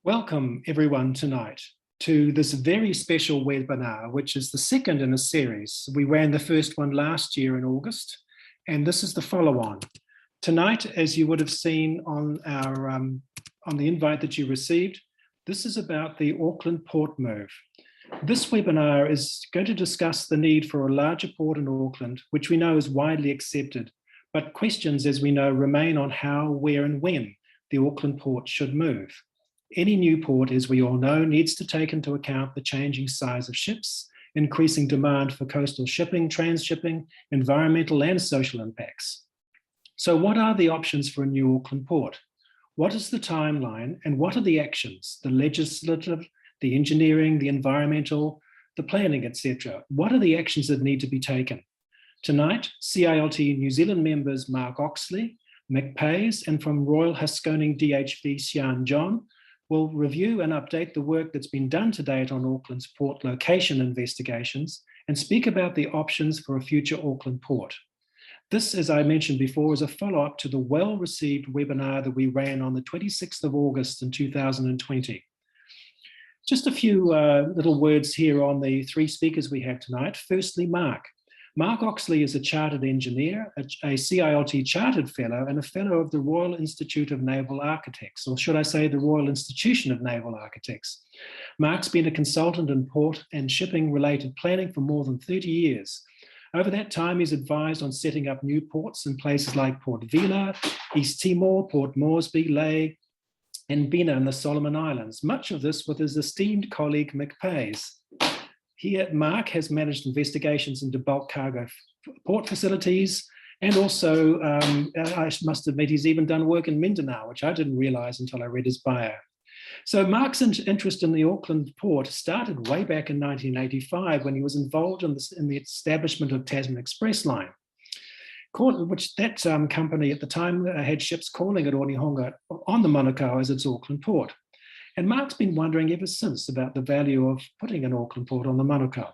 Welcome everyone tonight to this very special webinar, which is the second in a series. We ran the first one last year in August, and this is the follow-on. Tonight, as you would have seen on the invite that you received, this is about the Auckland port move. This webinar is going to discuss the need for a larger port in Auckland, which we know is widely accepted, but questions, as we know, remain on how, where, and when the Auckland port should move. Any new port, as we all know, needs to take into account the changing size of ships, increasing demand for coastal shipping, transshipping, environmental and social impacts. So what are the options for a new Auckland port? What is the timeline and what are the actions, the legislative, the engineering, the environmental, the planning, etc.? What are the actions that need to be taken? Tonight, CILT New Zealand members Mark Oxley, Mick Pays, and from Royal Haskoning DHV Sian John will review and update the work that's been done to date on Auckland's port location investigations and speak about the options for a future Auckland port. This, as I mentioned before, is a follow-up to the well-received webinar that we ran on the 26th of August in 2020. Just a few little words here on the three speakers we have tonight. Firstly, Mark. Mark Oxley is a chartered engineer, a CILT chartered fellow, and a fellow of the Royal Institute of Naval Architects, or should I say the Royal Institution of Naval Architects. Mark's been a consultant in port and shipping related planning for more than 30 years. Over that time, he's advised on setting up new ports in places like Port Vila, East Timor, Port Moresby, Lae, and Bina in the Solomon Islands. Much of this with his esteemed colleague, Mick Pays. Here, Mark has managed investigations into bulk cargo port facilities, and also, I must admit, he's even done work in Mindanao, which I didn't realize until I read his bio. So Mark's interest in the Auckland port started way back in 1985 when he was involved in the establishment of Tasman Express Line, which that company at the time had ships calling at Onehunga on the Manukau as its Auckland port. And Mark's been wondering ever since about the value of putting an Auckland port on the Manukau.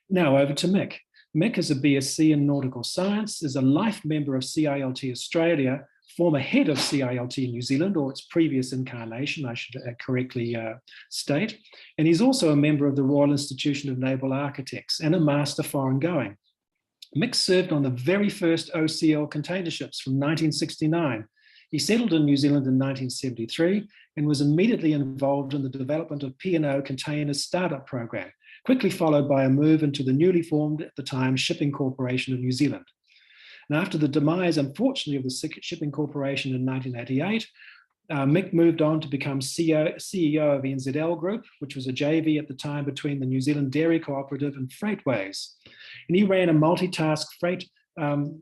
Now over to Mick. Mick is a BSc in Nautical Science, is a life member of CILT Australia, former head of CILT New Zealand, or its previous incarnation, I should correctly state. And he's also a member of the Royal Institution of Naval Architects and a master foreign going. Mick served on the very first OCL container ships from 1969. He settled in New Zealand in 1973 and was immediately involved in the development of P&O Container's startup program, quickly followed by a move into the newly formed at the time Shipping Corporation of New Zealand. And after the demise, unfortunately, of the Shipping Corporation in 1988, Mick moved on to become CEO of NZL Group, which was a JV at the time between the New Zealand Dairy Cooperative and Freightways. And he ran a multitask freight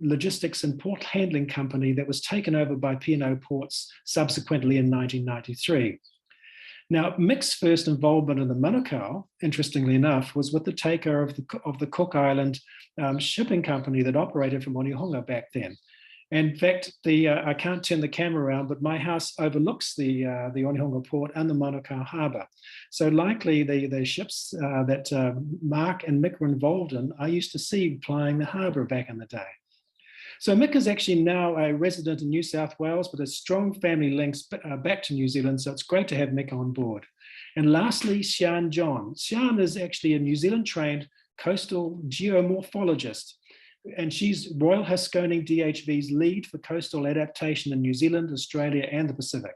logistics and port handling company that was taken over by P&O Ports subsequently in 1993. Now, Mick's first involvement in the Manukau, interestingly enough, was with the taker of the Cook Island shipping company that operated from Onehunga back then. In fact, I can't turn the camera around, but my house overlooks the Onehunga port and the Manukau harbour. So likely the ships that Mark and Mick were involved in, I used to see plying the harbour back in the day. So Mick is actually now a resident in New South Wales, but has strong family links back to New Zealand, so it's great to have Mick on board. And lastly, Sian John. Sian is actually a New Zealand-trained coastal geomorphologist, and she's Royal Haskoning DHV's lead for coastal adaptation in New Zealand, Australia, and the Pacific.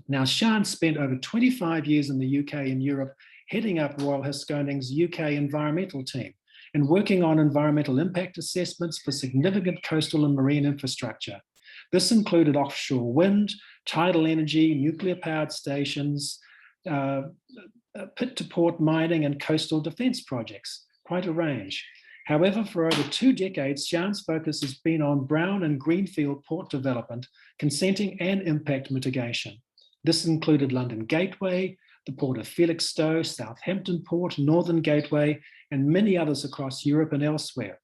Now, Sian spent over 25 years in the UK and Europe, heading up Royal Haskoning's UK environmental team and working on environmental impact assessments for significant coastal and marine infrastructure. This included offshore wind, tidal energy, nuclear powered stations, pit-to-port mining, and coastal defence projects, quite a range. However, for over 2 decades, Sian's focus has been on brown and greenfield port development, consenting and impact mitigation. This included London Gateway, the Port of Felixstowe, Southampton Port, Northern Gateway, and many others across Europe and elsewhere.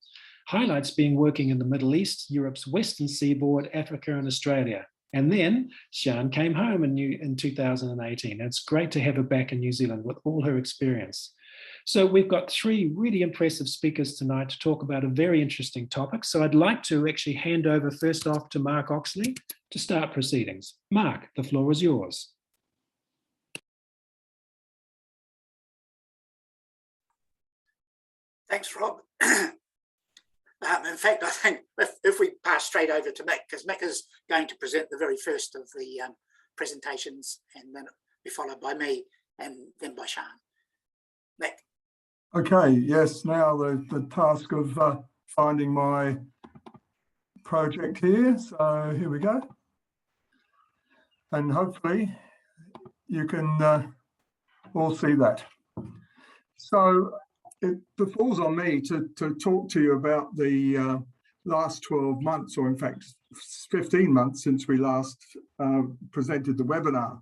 Highlights being working in the Middle East, Europe's western seaboard, Africa, and Australia. And then Sian came home in 2018. It's great to have her back in New Zealand with all her experience. So we've got 3 really impressive speakers tonight to talk about a very interesting topic. So I'd like to actually hand over first off to Mark Oxley to start proceedings. Mark, the floor is yours. Thanks, Rob. In fact, I think if we pass straight over to Mick, because Mick is going to present the very first of the presentations, and then be followed by me, and then by Sean. Mick. Okay, yes, now the task of finding my project here. So here we go. And hopefully you can all see that. So it falls on me to talk to you about the last 12 months, or in fact 15 months since we last presented the webinar.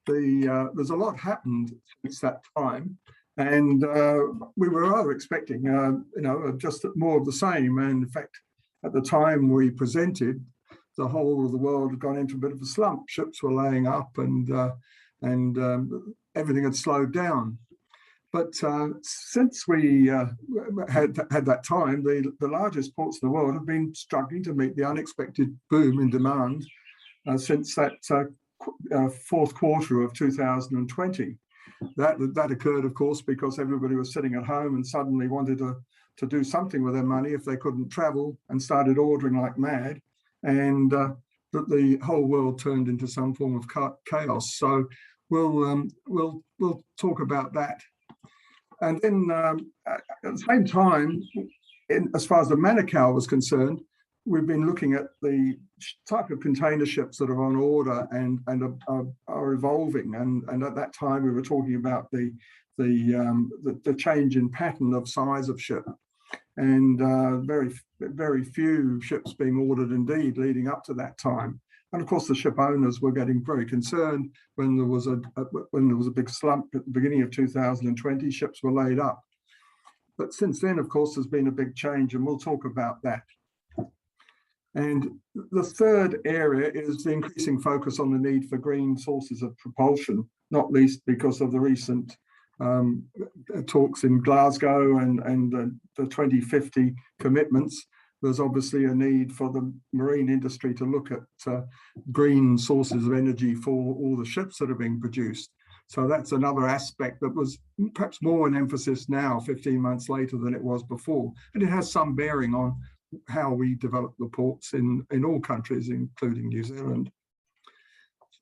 There's a lot happened since that time, and we were rather expecting just more of the same. And in fact, at the time we presented, the whole of the world had gone into a bit of a slump. Ships were laying up, and everything had slowed down. But since we had that time, the largest ports in the world have been struggling to meet the unexpected boom in demand since that fourth quarter of 2020. That occurred, of course, because everybody was sitting at home and suddenly wanted to do something with their money if they couldn't travel, and started ordering like mad, and the whole world turned into some form of chaos. So we'll talk about that. And then at the same time, as far as the Manukau was concerned, we've been looking at the type of container ships that are on order and are evolving. And at that time, we were talking about the change in pattern of size of ship, and very few ships being ordered indeed leading up to that time. And of course, the ship owners were getting very concerned when there was a big slump at the beginning of 2020. Ships were laid up. But since then, of course, there's been a big change, and we'll talk about that. And the third area is the increasing focus on the need for green sources of propulsion, not least because of the recent talks in Glasgow and the 2050 commitments. There's obviously a need for the marine industry to look at green sources of energy for all the ships that are being produced. So that's another aspect that was perhaps more an emphasis now, 15 months later, than it was before. And it has some bearing on how we develop the ports in all countries, including New Zealand.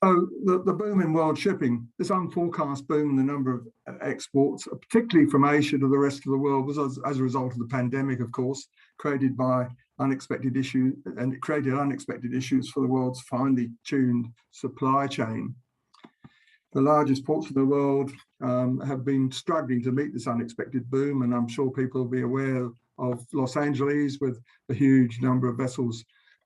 So the boom in world shipping, this unforecast boom in the number of exports, particularly from Asia to the rest of the world, was as a result of the pandemic, of course, created by unexpected issues, and it created unexpected issues for the world's finely tuned supply chain. The largest ports in the world have been struggling to meet this unexpected boom, and I'm sure people will be aware of Los Angeles, with a huge number of vessels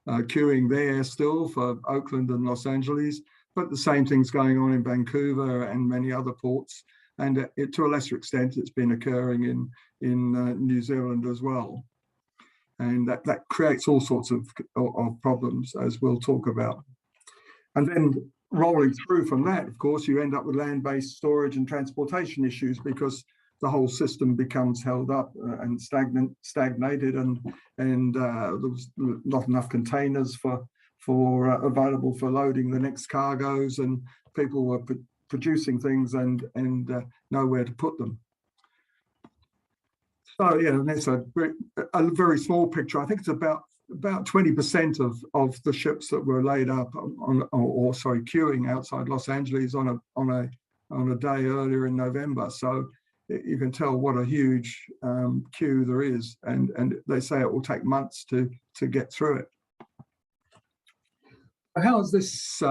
queuing there still for Auckland and Los Angeles. But the same thing's going on in Vancouver and many other ports, and to a lesser extent, it's been occurring in New Zealand as well. And that creates all sorts of problems, as we'll talk about. And then rolling through from that, of course, you end up with land-based storage and transportation issues, because the whole system becomes held up and stagnated, and there was not enough containers available for loading the next cargoes, and people were producing things and nowhere to put them. So yeah, and that's a very small picture. I think it's about 20% of the ships that were laid up queuing outside Los Angeles on a day earlier in November. So you can tell what a huge queue there is, and they say it will take months to get through it. How has this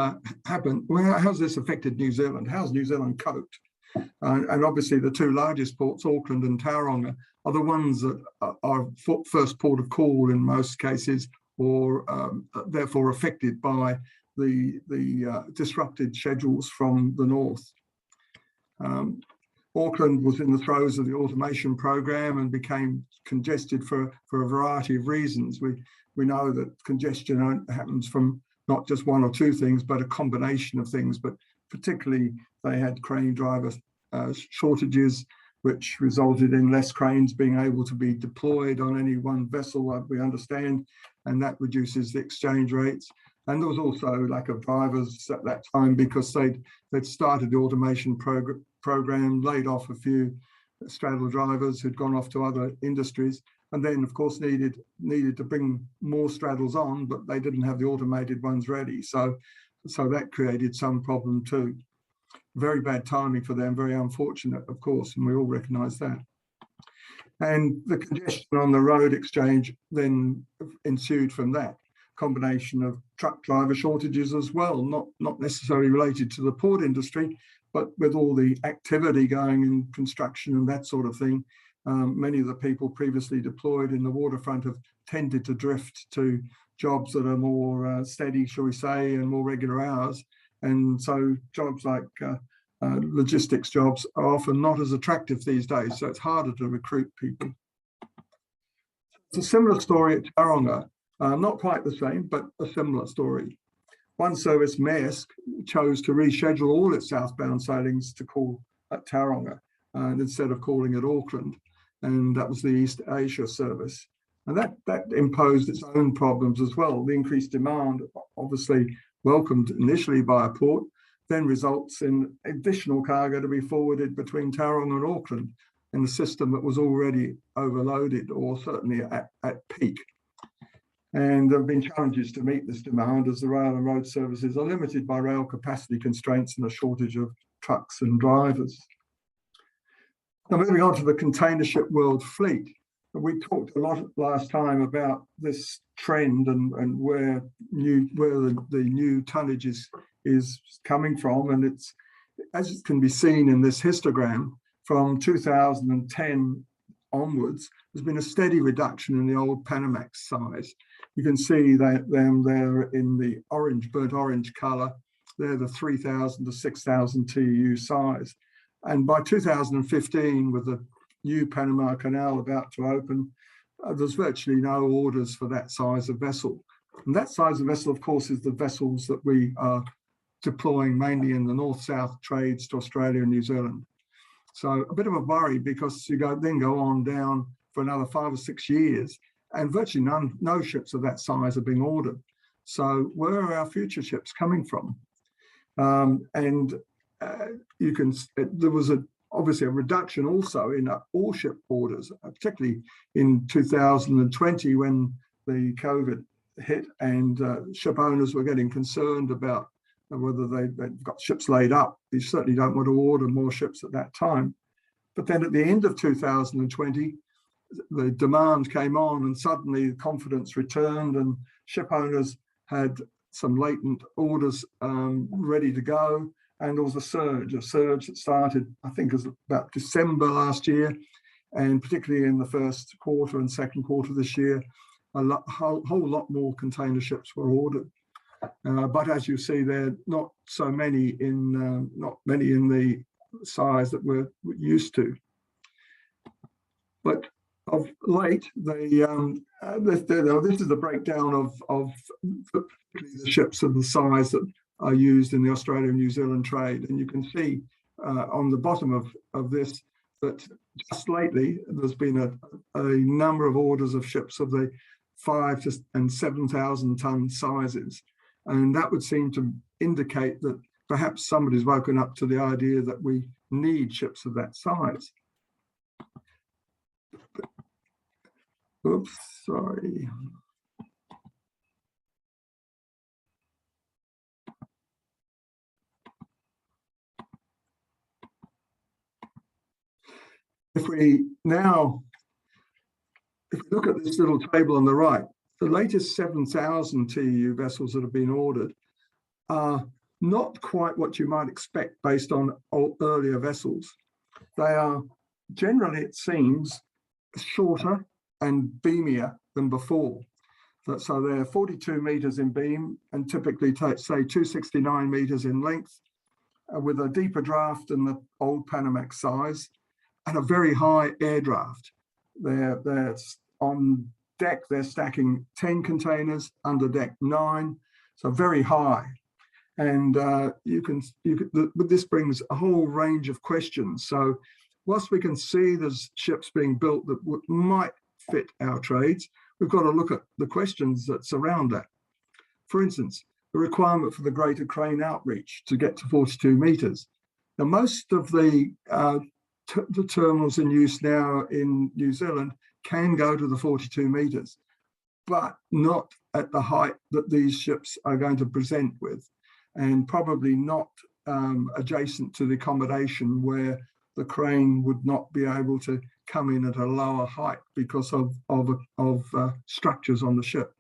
happened? Well, how's this affected New Zealand? How's New Zealand coped? And obviously the two largest ports, Auckland and Tauranga, are the ones that are first port of call in most cases, or therefore affected by the disrupted schedules from the north. Auckland was in the throes of the automation program and became congested for a variety of reasons. We know that congestion happens from not just one or two things, but a combination of things. But particularly, they had crane driver shortages, which resulted in less cranes being able to be deployed on any one vessel, like we understand, and that reduces the exchange rates. And there was also lack of drivers at that time, because they'd started the automation program, laid off a few straddle drivers who'd gone off to other industries, and then of course needed to bring more straddles on, but they didn't have the automated ones ready. So that created some problem too. Very bad timing for them, very unfortunate, of course, and we all recognise that. And the congestion on the road exchange then ensued from that. Combination of truck driver shortages as well, not necessarily related to the port industry, but with all the activity going in construction and that sort of thing. Many of the people previously deployed in the waterfront have tended to drift to jobs that are more steady, shall we say, and more regular hours. And so jobs like logistics jobs are often not as attractive these days, so it's harder to recruit people. It's a similar story at Tauranga, not quite the same, but a similar story. One service, Maersk, chose to reschedule all its southbound sailings to call at Tauranga instead of calling at Auckland, and that was the East Asia service. And that imposed its own problems as well. The increased demand, obviously welcomed initially by a port, then results in additional cargo to be forwarded between Tauranga and Auckland in a system that was already overloaded or certainly at peak. And there have been challenges to meet this demand as the rail and road services are limited by rail capacity constraints and a shortage of trucks and drivers. Now, moving on to the container ship world fleet. We talked a lot last time about this trend and where the new tonnage is coming from, and it's, as it can be seen in this histogram, from 2010 onwards, there's been a steady reduction in the old Panamax size. You can see that them there in the orange, burnt orange colour. They're the 3,000 to 6,000 TEU size. And by 2015, with the new Panama Canal about to open, there's virtually no orders for that size of vessel. And that size of vessel, of course, is the vessels that we are deploying mainly in the north-south trades to Australia and New Zealand. So a bit of a worry, because you then go on down for another 5 or 6 years and virtually no ships of that size are being ordered. So where are our future ships coming from? There was obviously a reduction also in all ship orders, particularly in 2020 when the COVID hit and ship owners were getting concerned about whether they've got ships laid up. You certainly don't want to order more ships at that time. But then at the end of 2020, the demand came on and suddenly confidence returned and ship owners had some latent orders ready to go. And there was a surge that started, I think, as about December last year, and particularly in the first quarter and second quarter this year, a whole lot more container ships were ordered. But as you see, there are not many in the size that we're used to. But of late, this is the breakdown of the ships of the size that are used in the Australia and New Zealand trade. And you can see on the bottom of this that just lately there's been a number of orders of ships of the 5,000 and 7,000 ton sizes. And that would seem to indicate that perhaps somebody's woken up to the idea that we need ships of that size. Oops, sorry. If we look at this little table on the right, the latest 7,000 TEU vessels that have been ordered are not quite what you might expect based on earlier vessels. They are generally, it seems, shorter and beamier than before. So they're 42 metres in beam and typically say 269 metres in length, with a deeper draft than the old Panamax size and a very high air draft. They're on deck, they're stacking 10 containers, under deck 9, so very high. And this brings a whole range of questions. So whilst we can see there's ships being built that might fit our trades, we've got to look at the questions that surround that. For instance, the requirement for the greater crane outreach to get to 42 metres. Now, most of the the terminals in use now in New Zealand can go to the 42 metres, but not at the height that these ships are going to present with, and probably not adjacent to the accommodation where the crane would not be able to come in at a lower height because of structures on the ship.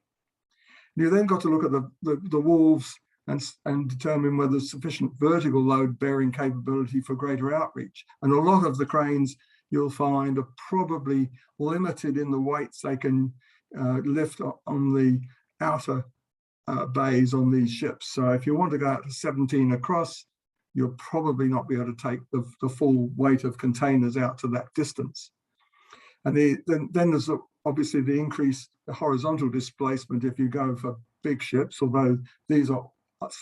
You then got to look at the wharves and determine whether there's sufficient vertical load bearing capability for greater outreach. And a lot of the cranes you'll find are probably limited in the weights they can lift on the outer bays on these ships. So if you want to go out to 17 across, you'll probably not be able to take the full weight of containers out to that distance. And then there's obviously the increased horizontal displacement if you go for big ships, although these are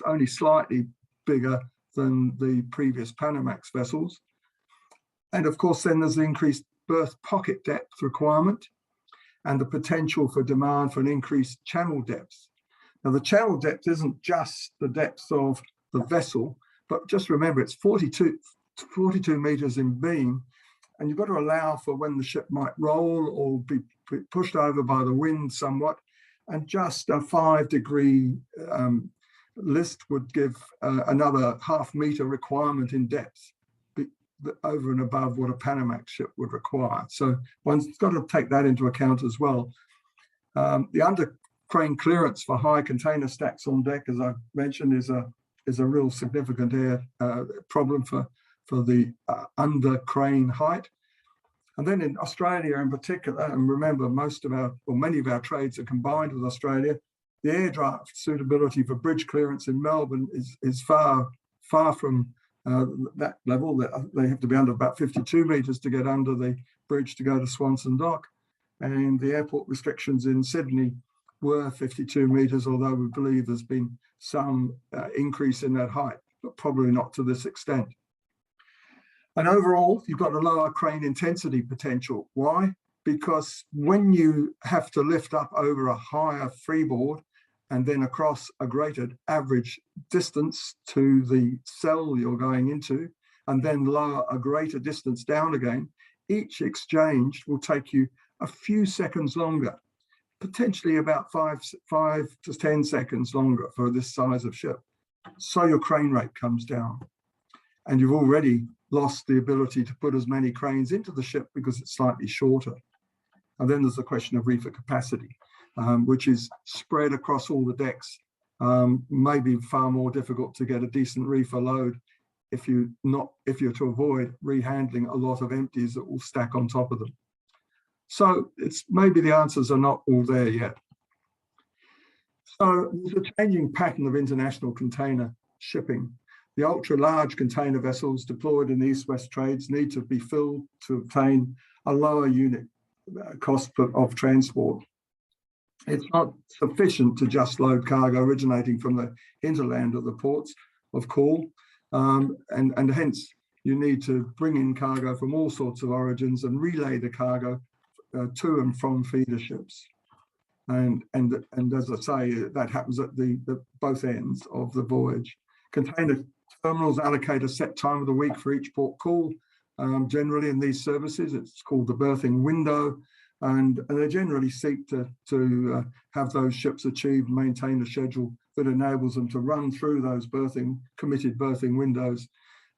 only slightly bigger than the previous Panamax vessels. And of course, then there's the increased berth pocket depth requirement and the potential for demand for an increased channel depth. Now, the channel depth isn't just the depth of the vessel, but just remember it's 42 metres in beam, and you've got to allow for when the ship might roll or be pushed over by the wind somewhat, and just a 5-degree list would give another half-metre requirement in depth over and above what a Panamax ship would require. So one's got to take that into account as well. The under crane clearance for high container stacks on deck, as I mentioned, is a real significant problem for the under crane height. And then in Australia in particular, and remember many of our trades are combined with Australia, the air draft suitability for bridge clearance in Melbourne is far from that level. They have to be under about 52 metres to get under the bridge to go to Swanson Dock. And the airport restrictions in Sydney were 52 metres, although we believe there's been some increase in that height, but probably not to this extent. And overall, you've got a lower crane intensity potential. Why? Because when you have to lift up over a higher freeboard and then across a greater average distance to the cell you're going into, and then lower a greater distance down again, each exchange will take you a few seconds longer, potentially about 5 to 10 seconds longer for this size of ship. So your crane rate comes down, and you've already lost the ability to put as many cranes into the ship because it's slightly shorter. And then there's the question of reefer capacity, which is spread across all the decks. Maybe far more difficult to get a decent reefer load if you're to avoid rehandling a lot of empties that will stack on top of them. So it's maybe the answers are not all there yet. So there's a changing pattern of international container shipping. The ultra-large container vessels deployed in the East-West trades need to be filled to obtain a lower unit cost of transport. It's not sufficient to just load cargo originating from the hinterland of the ports of call, and hence you need to bring in cargo from all sorts of origins and relay the cargo to and from feeder ships. And as I say, that happens at the both ends of the voyage. Container terminals allocate a set time of the week for each port call. Generally in these services, it's called the berthing window, and they generally seek to have those ships achieve and maintain a schedule that enables them to run through those committed berthing windows.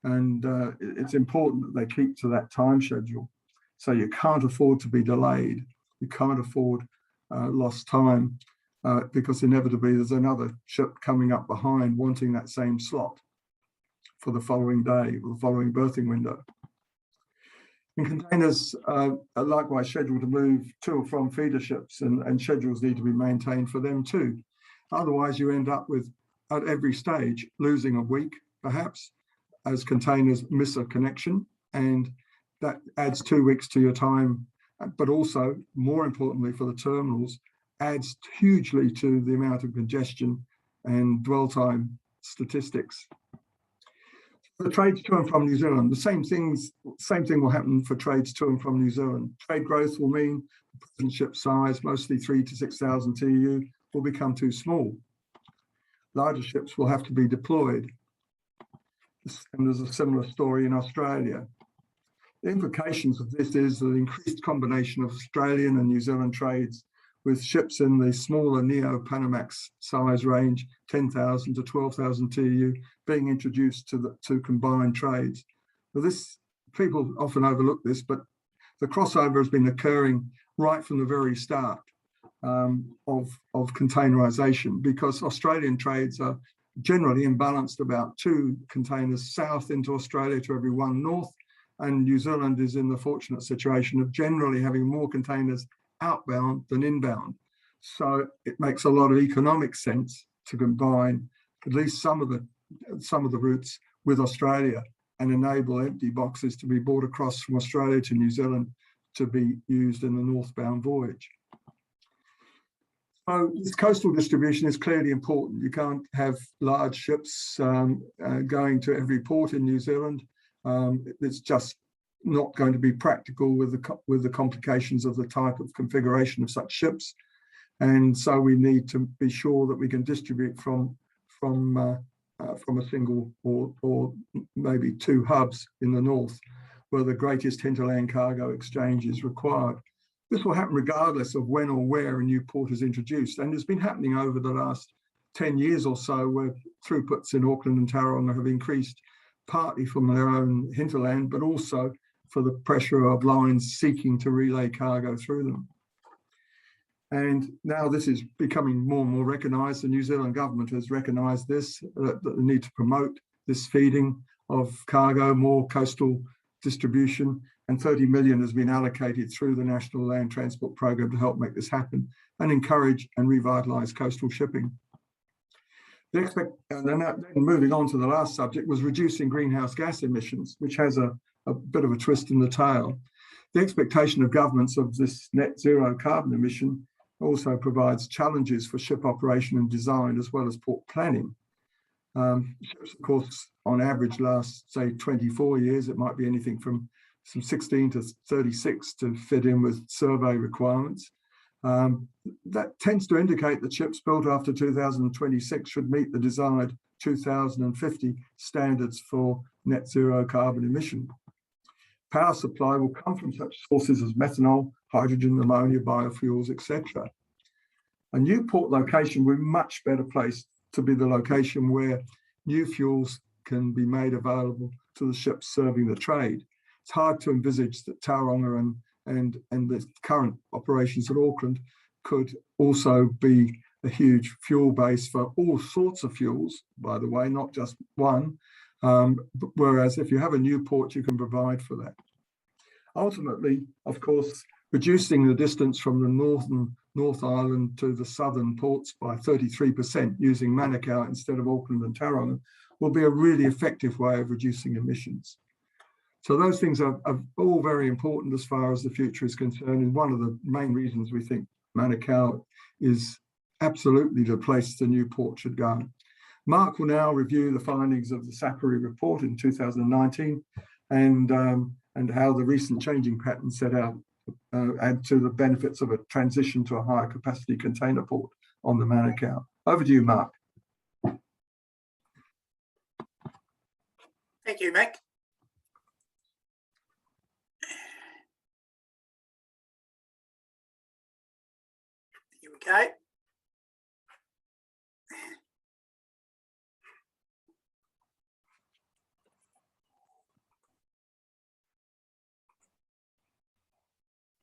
And it's important that they keep to that time schedule. So you can't afford to be delayed. You can't afford lost time because inevitably there's another ship coming up behind wanting that same slot for the following day or the following berthing window. And containers are likewise scheduled to move to or from feeder ships, and schedules need to be maintained for them too. Otherwise, you end up with, at every stage, losing a week, perhaps, as containers miss a connection, and that adds 2 weeks to your time, but also, more importantly for the terminals, adds hugely to the amount of congestion and dwell time statistics. The trades to and from New Zealand, the same thing will happen for trades to and from New Zealand. Trade growth will mean the present ship size, mostly 3,000 to 6,000 TEU, will become too small. Larger ships will have to be deployed. And there's a similar story in Australia. The implications of this is the increased combination of Australian and New Zealand trades, with ships in the smaller Neo-Panamax size range, 10,000 to 12,000 TEU, being introduced to combined trades. Well, people often overlook this, but the crossover has been occurring right from the very start of containerisation, because Australian trades are generally imbalanced, about 2 containers south into Australia to every 1 north, and New Zealand is in the fortunate situation of generally having more containers outbound than inbound. So it makes a lot of economic sense to combine at least some of the routes with Australia and enable empty boxes to be brought across from Australia to New Zealand to be used in the northbound voyage. So this coastal distribution is clearly important. You can't have large ships going to every port in New Zealand. It's just not going to be practical with the complications of the type of configuration of such ships, and so we need to be sure that we can distribute from a single or maybe 2 hubs in the north, where the greatest hinterland cargo exchange is required. This will happen regardless of when or where a new port is introduced, and it's been happening over the last 10 years or so, where throughputs in Auckland and Tauranga have increased, partly from their own hinterland, but also for the pressure of lines seeking to relay cargo through them. And now this is becoming more and more recognised. The New Zealand government has recognised this, that they need to promote this feeding of cargo, more coastal distribution, and 30 million has been allocated through the National Land Transport Programme to help make this happen and encourage and revitalise coastal shipping. And then moving on to the last subject was reducing greenhouse gas emissions, which has a bit of a twist in the tail. The expectation of governments of this net zero carbon emission also provides challenges for ship operation and design, as well as port planning. Ships, of course, on average last, say, 24 years. It might be anything from 16 to 36 to fit in with survey requirements. That tends to indicate that ships built after 2026 should meet the desired 2050 standards for net zero carbon emission. Power supply will come from such sources as methanol, hydrogen, ammonia, biofuels, etc. A new port location will be much better placed to be the location where new fuels can be made available to the ships serving the trade. It's hard to envisage that Tauranga and the current operations at Auckland could also be a huge fuel base for all sorts of fuels, by the way, not just one. Whereas if you have a new port, you can provide for that. Ultimately, of course, reducing the distance from the North Island to the southern ports by 33% using Manukau instead of Auckland and Tauranga will be a really effective way of reducing emissions. So those things are all very important as far as the future is concerned, and one of the main reasons we think Manukau is absolutely the place the new port should go. Mark will now review the findings of the Sapere report in 2019 and how the recent changing patterns set out add to the benefits of a transition to a higher capacity container port on the Manukau. Over to you, Mark. Thank you, Mick. Here we go.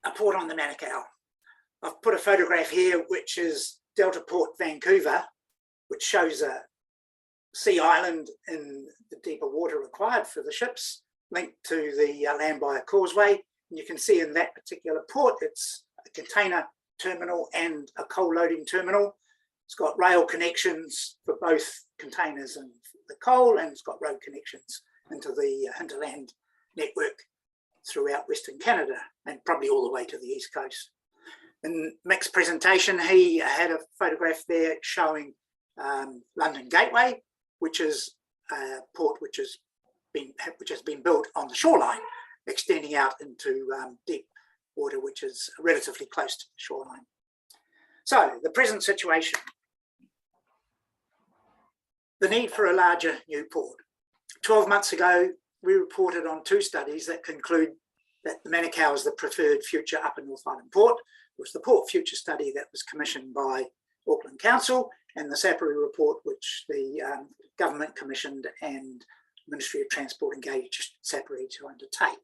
A port on the Manukau. I've put a photograph here, which is Delta Port Vancouver, which shows a sea island in the deeper water required for the ships, linked to the land by a causeway. And you can see in that particular port, it's a container terminal and a coal loading terminal. It's got rail connections for both containers and the coal, and it's got road connections into the hinterland network throughout Western Canada and probably all the way to the East Coast. In Mick's presentation, he had a photograph there showing London Gateway, which is a port which has been built on the shoreline, extending out into deep water, which is relatively close to the shoreline. So the present situation, the need for a larger new port. 12 months ago, we reported on 2 studies that conclude that the Manukau is the preferred future Upper North Island port. It was the port future study that was commissioned by Auckland Council, and the Sapere report, which the government commissioned and Ministry of Transport engaged Sapere to undertake.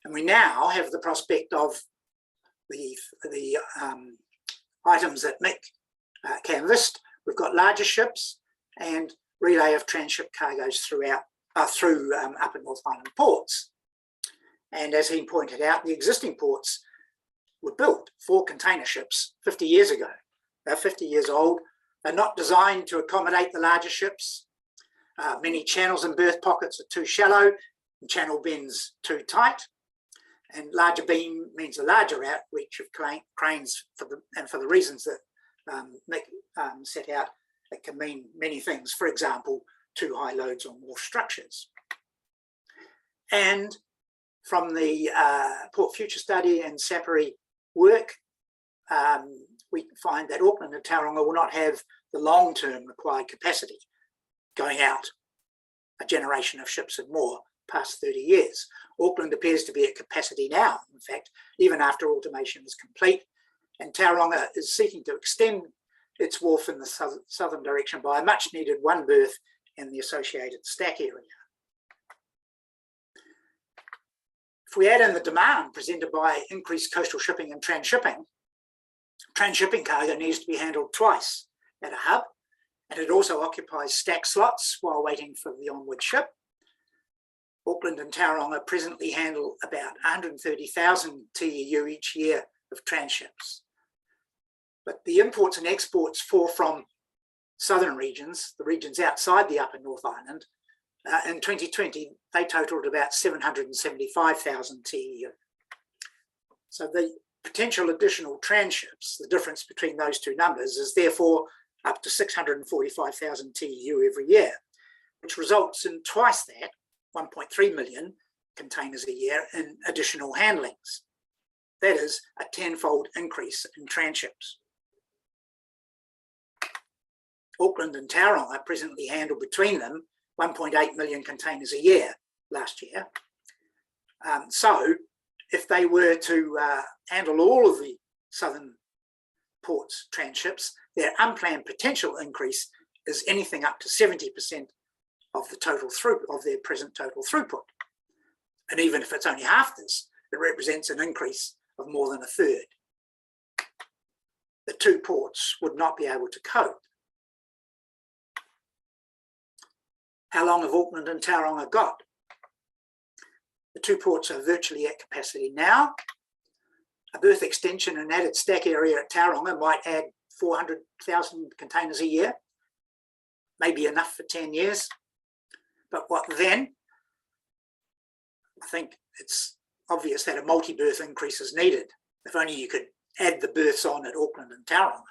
And we now have the prospect of the items that Mick canvassed. We've got larger ships and relay of transship cargoes through Upper North Island ports. And as he pointed out, the existing ports were built for container ships 50 years ago. They're 50 years old. They're not designed to accommodate the larger ships. Many channels and berth pockets are too shallow and channel bends too tight. And larger beam means a larger outreach of cranes for the reasons that Mick set out. It can mean many things. For example, too high loads on wharf structures. And from the Port Future Study and Sapere work, we find that Auckland and Tauranga will not have the long-term required capacity going out a generation of ships and more past 30 years. Auckland appears to be at capacity now, in fact, even after automation is complete, and Tauranga is seeking to extend its wharf in the southern direction by a much needed one berth in the associated stack area. If we add in the demand presented by increased coastal shipping and transshipping cargo needs to be handled twice at a hub, and it also occupies stack slots while waiting for the onward ship. Auckland and Tauranga presently handle about 130,000 TEU each year of transships. But the imports and exports from southern regions, the regions outside the Upper North Island, in 2020, they totaled about 775,000 TEU. So the potential additional transships, the difference between those two numbers, is therefore up to 645,000 TEU every year, which results in twice that, 1.3 million containers a year in additional handlings. That is a 10-fold increase in transships. Auckland and Tauranga presently handle between them 1.8 million containers a year last year. So if they were to handle all of the southern ports transships, their unplanned potential increase is anything up to 70% of the total throughput of their present total throughput. And even if it's only half this, it represents an increase of more than a third. The two ports would not be able to cope. How long have Auckland and Tauranga got? The two ports are virtually at capacity now. A berth extension and added stack area at Tauranga might add 400,000 containers a year, maybe enough for 10 years. But what then? I think it's obvious that a multi-berth increase is needed. If only you could add the berths on at Auckland and Tauranga.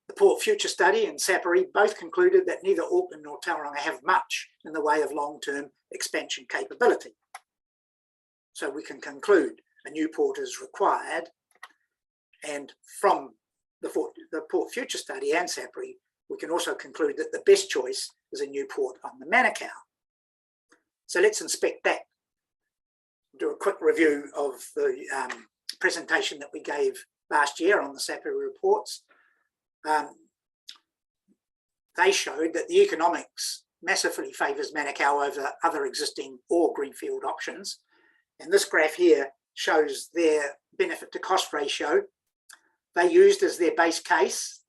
The Port Future Study and Sapere both concluded that neither Auckland nor Tauranga have much in the way of long-term expansion capability. So we can conclude a new port is required, and from the Port Future Study and Sapere, we can also conclude that the best choice is a new port on the Manukau. So let's inspect that. Do a quick review of the presentation that we gave last year on the Sapere reports. They showed that the economics massively favours Manukau over other existing or greenfield options. And this graph here shows their benefit to cost ratio. They used as their base case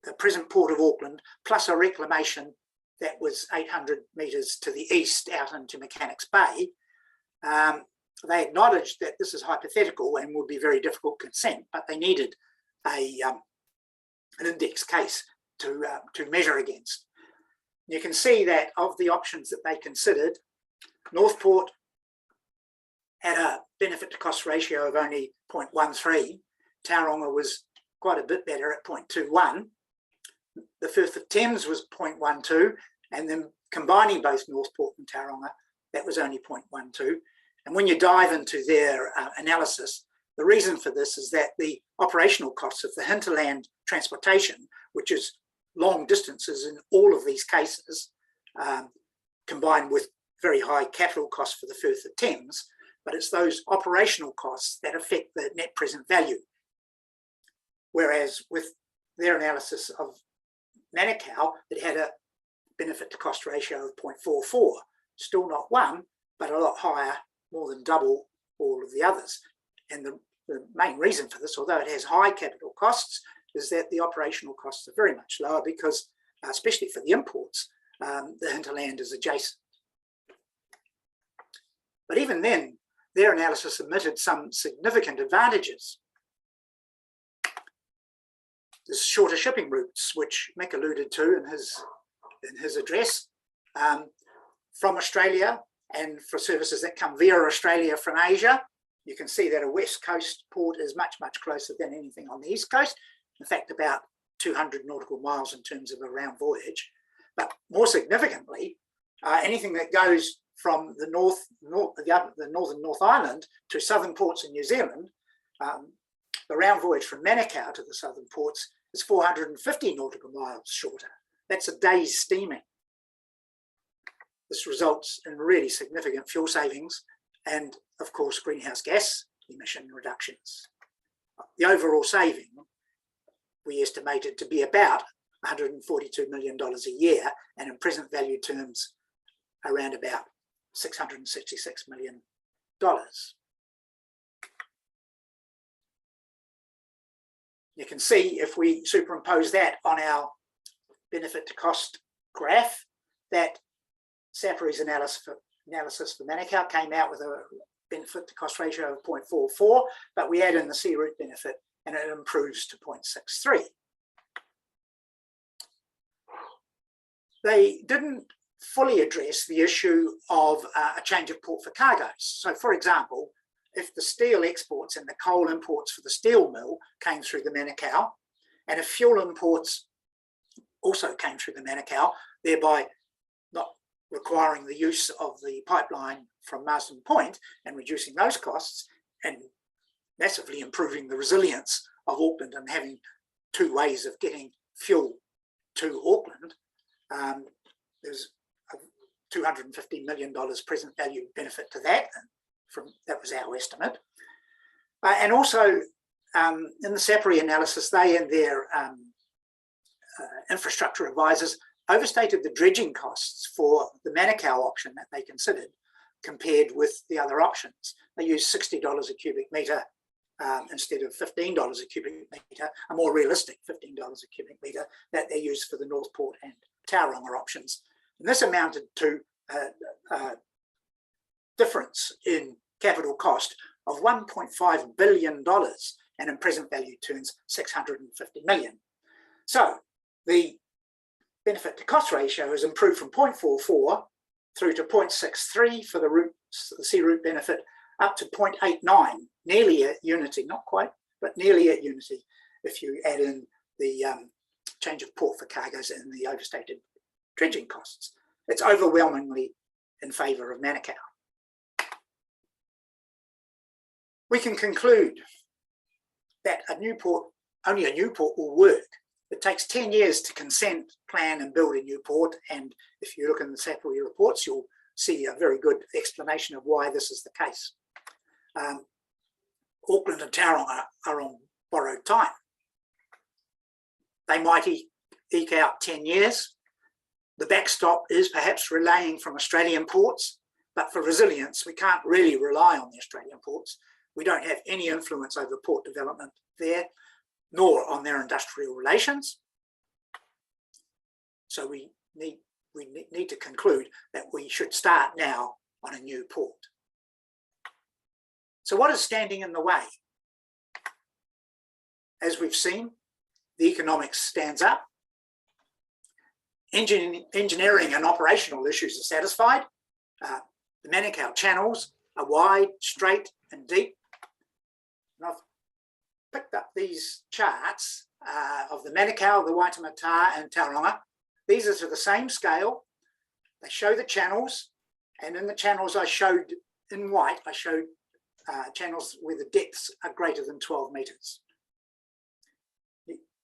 the present Port of Auckland plus a reclamation that was 800 metres to the east out into Mechanics Bay. They acknowledged that this is hypothetical and would be very difficult to consent, but they needed an index case to measure against. You can see that of the options that they considered, Northport had a benefit to cost ratio of only 0.13. Tauranga was quite a bit better at 0.21. The Firth of Thames was 0.12, and then combining both Northport and Tauranga, that was only 0.12. And when you dive into their analysis, the reason for this is that the operational costs of the hinterland transportation, which is long distances in all of these cases, combined with very high capital costs for the Firth of Thames, but it's those operational costs that affect the net present value. Whereas with their analysis of Manukau, it had a benefit to cost ratio of 0.44, still not 1, but a lot higher, more than double all of the others. And the main reason for this, although it has high capital costs, is that the operational costs are very much lower because, especially for the imports, the hinterland is adjacent. But even then, their analysis omitted some significant advantages. There's shorter shipping routes, which Mick alluded to in his address, from Australia, and for services that come via Australia from Asia. You can see that a west coast port is much, much closer than anything on the east coast. In fact, about 200 nautical miles in terms of a round voyage. But more significantly, anything that goes from the northern North Island to southern ports in New Zealand, the round voyage from Manukau to the southern ports is 450 nautical miles shorter. That's a day's steaming. This results in really significant fuel savings and, of course, greenhouse gas emission reductions. The overall saving, we estimated to be about $142 million a year, and in present value terms, around about $666 million. You can see, if we superimpose that on our benefit to cost graph, that Safary's analysis for Manukau came out with a benefit to cost ratio of 0.44, but we add in the sea route benefit and it improves to 0.63. They didn't fully address the issue of a change of port for cargoes. So, for example, if the steel exports and the coal imports for the steel mill came through the Manukau, and if fuel imports also came through the Manukau, thereby not requiring the use of the pipeline from Marsden Point and reducing those costs and massively improving the resilience of Auckland and having two ways of getting fuel to Auckland, there's a $250 million present value benefit to that. That was our estimate. And also in the Safary analysis, they and their infrastructure advisors overstated the dredging costs for the Manukau option that they considered compared with the other options. They used $60 a cubic metre instead of $15 a cubic metre, a more realistic $15 a cubic metre that they used for the Northport and Tauranga options. And this amounted to a difference in capital cost of $1.5 billion, and in present value terms, $650 million. So the benefit to cost ratio has improved from 0.44 through to 0.63 for the sea route benefit, up to 0.89, nearly at unity, not quite, but nearly at unity if you add in the change of port for cargoes and the overstated dredging costs. It's overwhelmingly in favour of Manukau. We can conclude that only a new port will work. It takes 10 years to consent, plan and build a new port, and if you look in the Safary reports, you'll see a very good explanation of why this is the case. Auckland and Tauranga are on borrowed time. They might eke out 10 years. The backstop is perhaps relaying from Australian ports, but for resilience, we can't really rely on the Australian ports. We don't have any influence over port development there, nor on their industrial relations. So we need to conclude that we should start now on a new port. So what is standing in the way? As we've seen, the economics stands up. Engineering and operational issues are satisfied. The Manukau channels are wide, straight and deep. And I've picked up these charts of the Manukau, the Waitemata and Tauranga. These are to the same scale. They show the channels, and in the channels I showed in white, I showed channels where the depths are greater than 12 metres.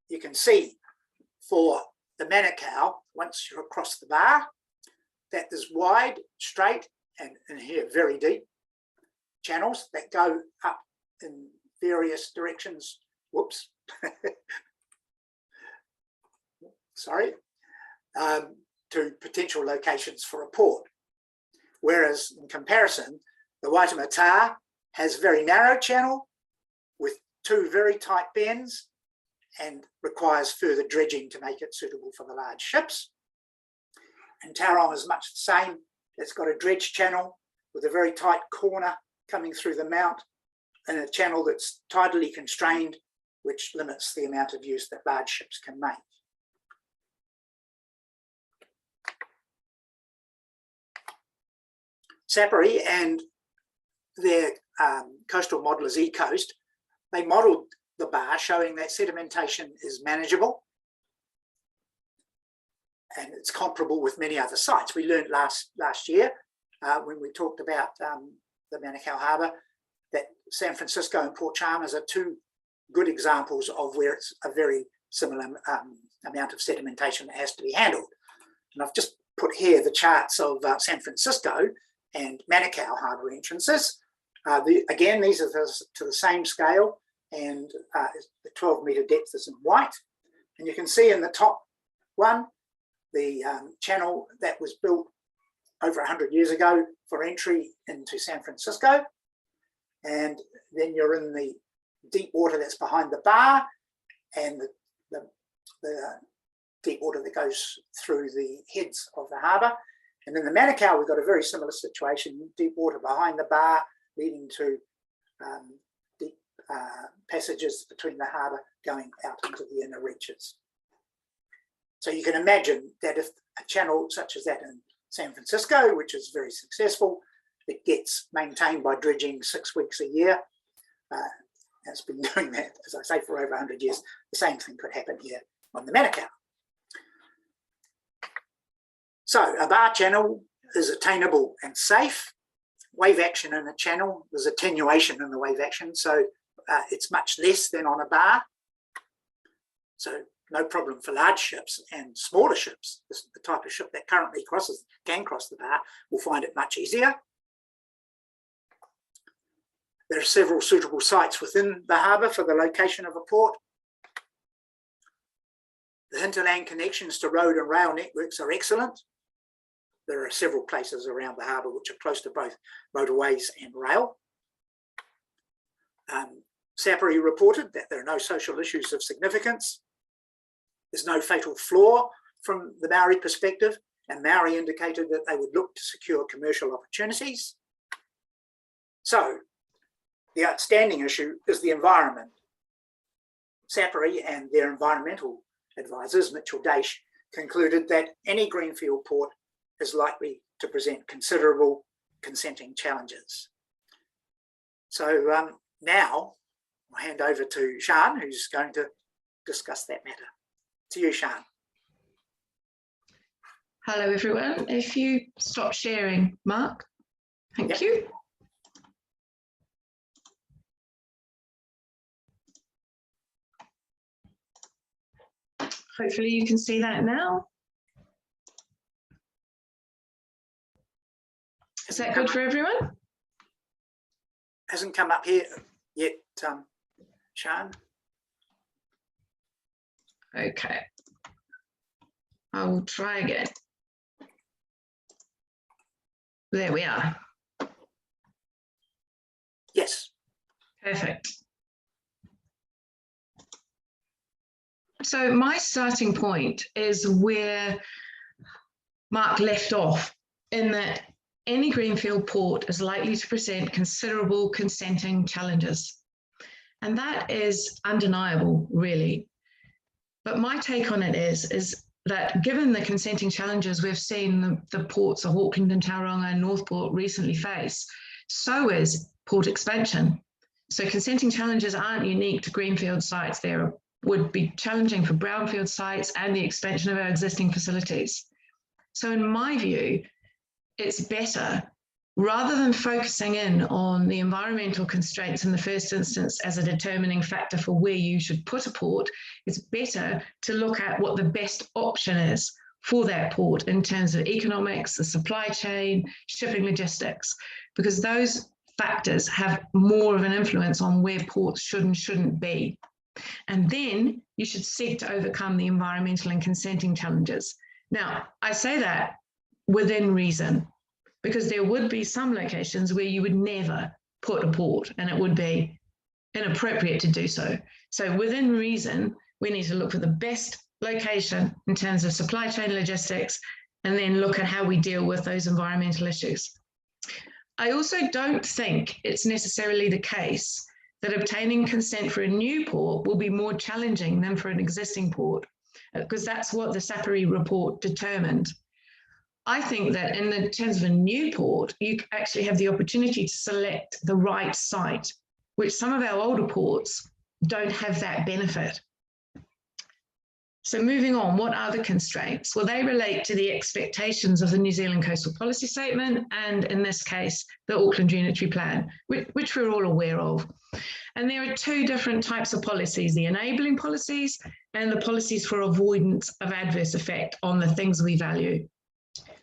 You can see for the Manukau, once you're across the bar, that there's wide, straight, and here very deep channels that go up in various directions. Whoops. Sorry. To potential locations for a port. Whereas in comparison, the Waitemata has a very narrow channel with 2 very tight bends and requires further dredging to make it suitable for the large ships. And Tauranga is much the same. It's got a dredge channel with a very tight corner coming through the mount and a channel that's tidally constrained, which limits the amount of use that large ships can make. Sapere and their coastal modelers eCoast, they modelled the bar showing that sedimentation is manageable and it's comparable with many other sites. We learned last year when we talked about the Manukau Harbour that San Francisco and Port Chalmers are 2 good examples of where it's a very similar amount of sedimentation that has to be handled. And I've just put here the charts of San Francisco and Manukau Harbour entrances. Again, these are to the same scale, and the 12-metre depth is in white. And you can see in the top one, the channel that was built over 100 years ago for entry into San Francisco. And then you're in the deep water that's behind the bar, and the deep water that goes through the heads of the harbour. And in the Manukau, we've got a very similar situation, deep water behind the bar, leading to deep passages between the harbour going out into the inner reaches. So you can imagine that if a channel such as that in San Francisco, which is very successful, it gets maintained by dredging 6 weeks a year. It's been doing that, as I say, for over 100 years. The same thing could happen here on the Manukau. So a bar channel is attainable and safe. Wave action in a channel, there's attenuation in the wave action, so it's much less than on a bar. So no problem for large ships, and smaller ships, the type of ship that currently can cross the bar, will find it much easier. There are several suitable sites within the harbour for the location of a port. The hinterland connections to road and rail networks are excellent. There are several places around the harbour which are close to both motorways and rail. Sapere reported that there are no social issues of significance. There's no fatal flaw from the Maori perspective, and Maori indicated that they would look to secure commercial opportunities. So the outstanding issue is the environment. Sapere and their environmental advisors, Mitchell Daish, concluded that any greenfield port is likely to present considerable consenting challenges. So now I'll hand over to Sian, who's going to discuss that matter. To you, Sian. Hello, everyone. If you stop sharing, Mark, thank you. Hopefully you can see that now. Is that good for everyone? Hasn't come up here yet, Sian. Okay. I will try again. There we are. Yes. Perfect. So my starting point is where Mark left off, in that any greenfield port is likely to present considerable consenting challenges. And that is undeniable, really. But my take on it is that given the consenting challenges we've seen the ports of Auckland and Tauranga and Northport recently face, so is port expansion. So consenting challenges aren't unique to greenfield sites. They would be challenging for brownfield sites and the expansion of our existing facilities. So in my view, it's better, rather than focusing in on the environmental constraints in the first instance as a determining factor for where you should put a port, it's better to look at what the best option is for that port in terms of economics, the supply chain, shipping logistics, because those factors have more of an influence on where ports should and shouldn't be. And then you should seek to overcome the environmental and consenting challenges. Now, I say that within reason, because there would be some locations where you would never put a port and it would be inappropriate to do so. So within reason, we need to look for the best location in terms of supply chain logistics, and then look at how we deal with those environmental issues. I also don't think it's necessarily the case that obtaining consent for a new port will be more challenging than for an existing port, because that's what the Sapere report determined. I think that in the terms of a new port, you actually have the opportunity to select the right site, which some of our older ports don't have that benefit. So moving on, what are the constraints? Well, they relate to the expectations of the New Zealand Coastal Policy Statement, and in this case, the Auckland Unitary Plan, which we're all aware of. And there are two different types of policies, the enabling policies and the policies for avoidance of adverse effect on the things we value.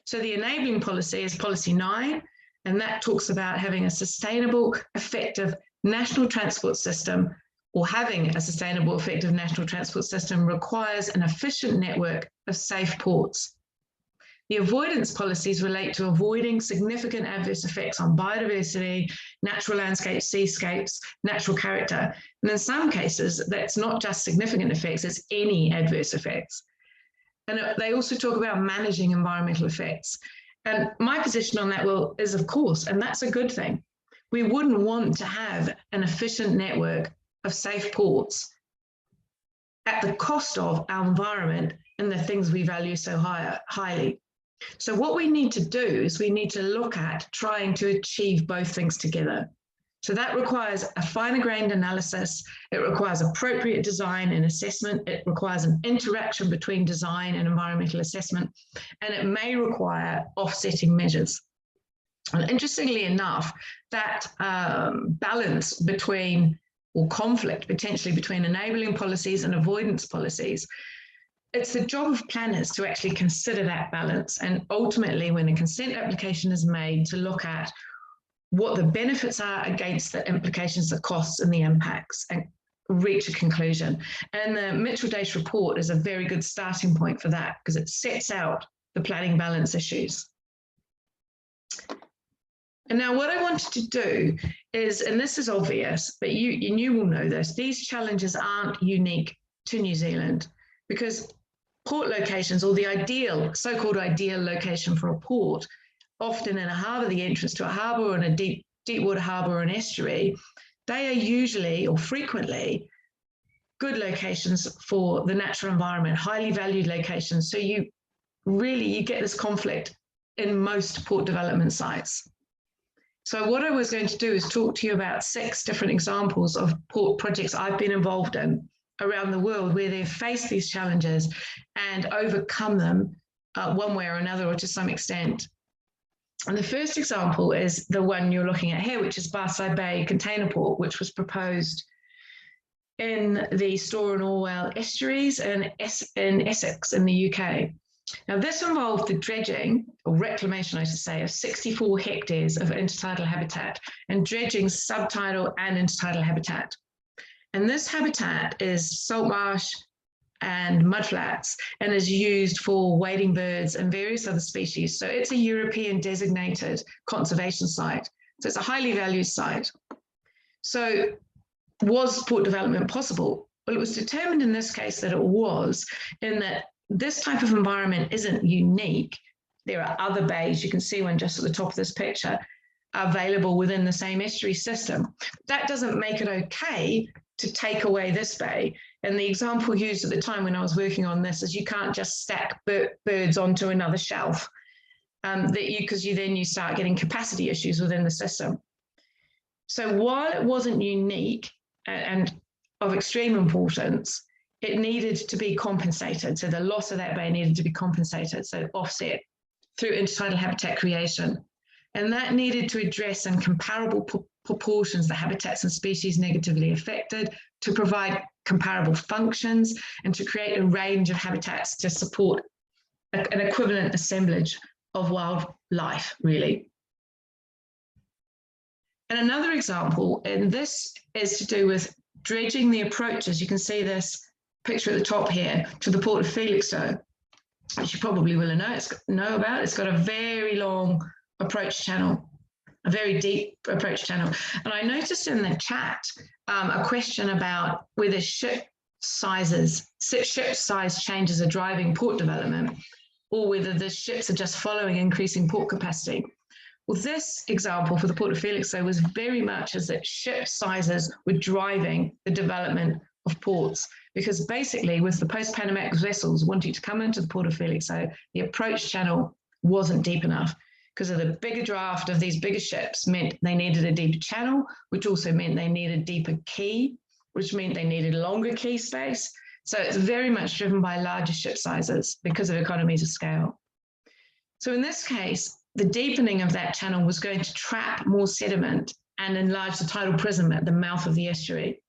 So the enabling policy is policy 9, and that talks about having a sustainable, effective national transport system, or having a sustainable, effective national transport system requires an efficient network of safe ports. The avoidance policies relate to avoiding significant adverse effects on biodiversity, natural landscapes, seascapes, natural character. And in some cases, that's not just significant effects, it's any adverse effects. And they also talk about managing environmental effects. And my position on that is, of course, and that's a good thing. We wouldn't want to have an efficient network of safe ports at the cost of our environment and the things we value so highly. So what we need to do is we need to look at trying to achieve both things together. So that requires a finer grained analysis, it requires appropriate design and assessment, it requires an interaction between design and environmental assessment, and it may require offsetting measures. And interestingly enough, that balance between, or conflict potentially between enabling policies and avoidance policies, it's the job of planners to actually consider that balance, and ultimately when a consent application is made, to look at what the benefits are against the implications, the costs and the impacts, and reach a conclusion. And the Mitchell-Dace report is a very good starting point for that, because it sets out the planning balance issues. And now what I wanted to do is, and this is obvious, but you will know this, these challenges aren't unique to New Zealand, because port locations, or the ideal, so-called ideal location for a port, often in a harbour, the entrance to a harbour, or in a deep water harbour or an estuary, they are usually or frequently good locations for the natural environment, highly valued locations. So you get this conflict in most port development sites. So what I was going to do is talk to you about 6 different examples of port projects I've been involved in around the world where they've faced these challenges and overcome them one way or another, or to some extent. And the first example is the one you're looking at here, which is Barside Bay Container Port, which was proposed in the Store and Orwell estuaries in Essex in the UK. Now, this involved the dredging, or reclamation, I should say, of 64 hectares of intertidal habitat, and dredging subtidal and intertidal habitat. And this habitat is salt marsh and mudflats, and is used for wading birds and various other species. So it's a European designated conservation site. So it's a highly valued site. So was port development possible? Well, it was determined in this case that it was, in that this type of environment isn't unique. There are other bays, you can see one just at the top of this picture, available within the same estuary system. That doesn't make it okay to take away this bay. And the example used at the time when I was working on this is you can't just stack birds onto another shelf, because you start getting capacity issues within the system. So while it wasn't unique and of extreme importance, it needed to be compensated. So the loss of that bay needed to be compensated, so offset through intertidal habitat creation. And that needed to address in comparable proportions the habitats and species negatively affected, to provide comparable functions, and to create a range of habitats to support an equivalent assemblage of wildlife, really. And another example, and this is to do with dredging the approaches. You can see this picture at the top here to the Port of Felixstowe, which you probably will know about. It's got a very long approach channel, a very deep approach channel. And I noticed in the chat a question about whether ship size changes are driving port development, or whether the ships are just following increasing port capacity. Well, this example for the Port of Felixstowe was very much as that ship sizes were driving the development of ports, because basically with the post-Panamax vessels wanting to come into the Port of Felixstowe, the approach channel wasn't deep enough because of the bigger draft of these bigger ships meant they needed a deeper channel, which also meant they needed deeper quay, which meant they needed longer quay space. So it's very much driven by larger ship sizes because of economies of scale. So in this case, the deepening of that channel was going to trap more sediment and enlarge the tidal prism at the mouth of the estuary.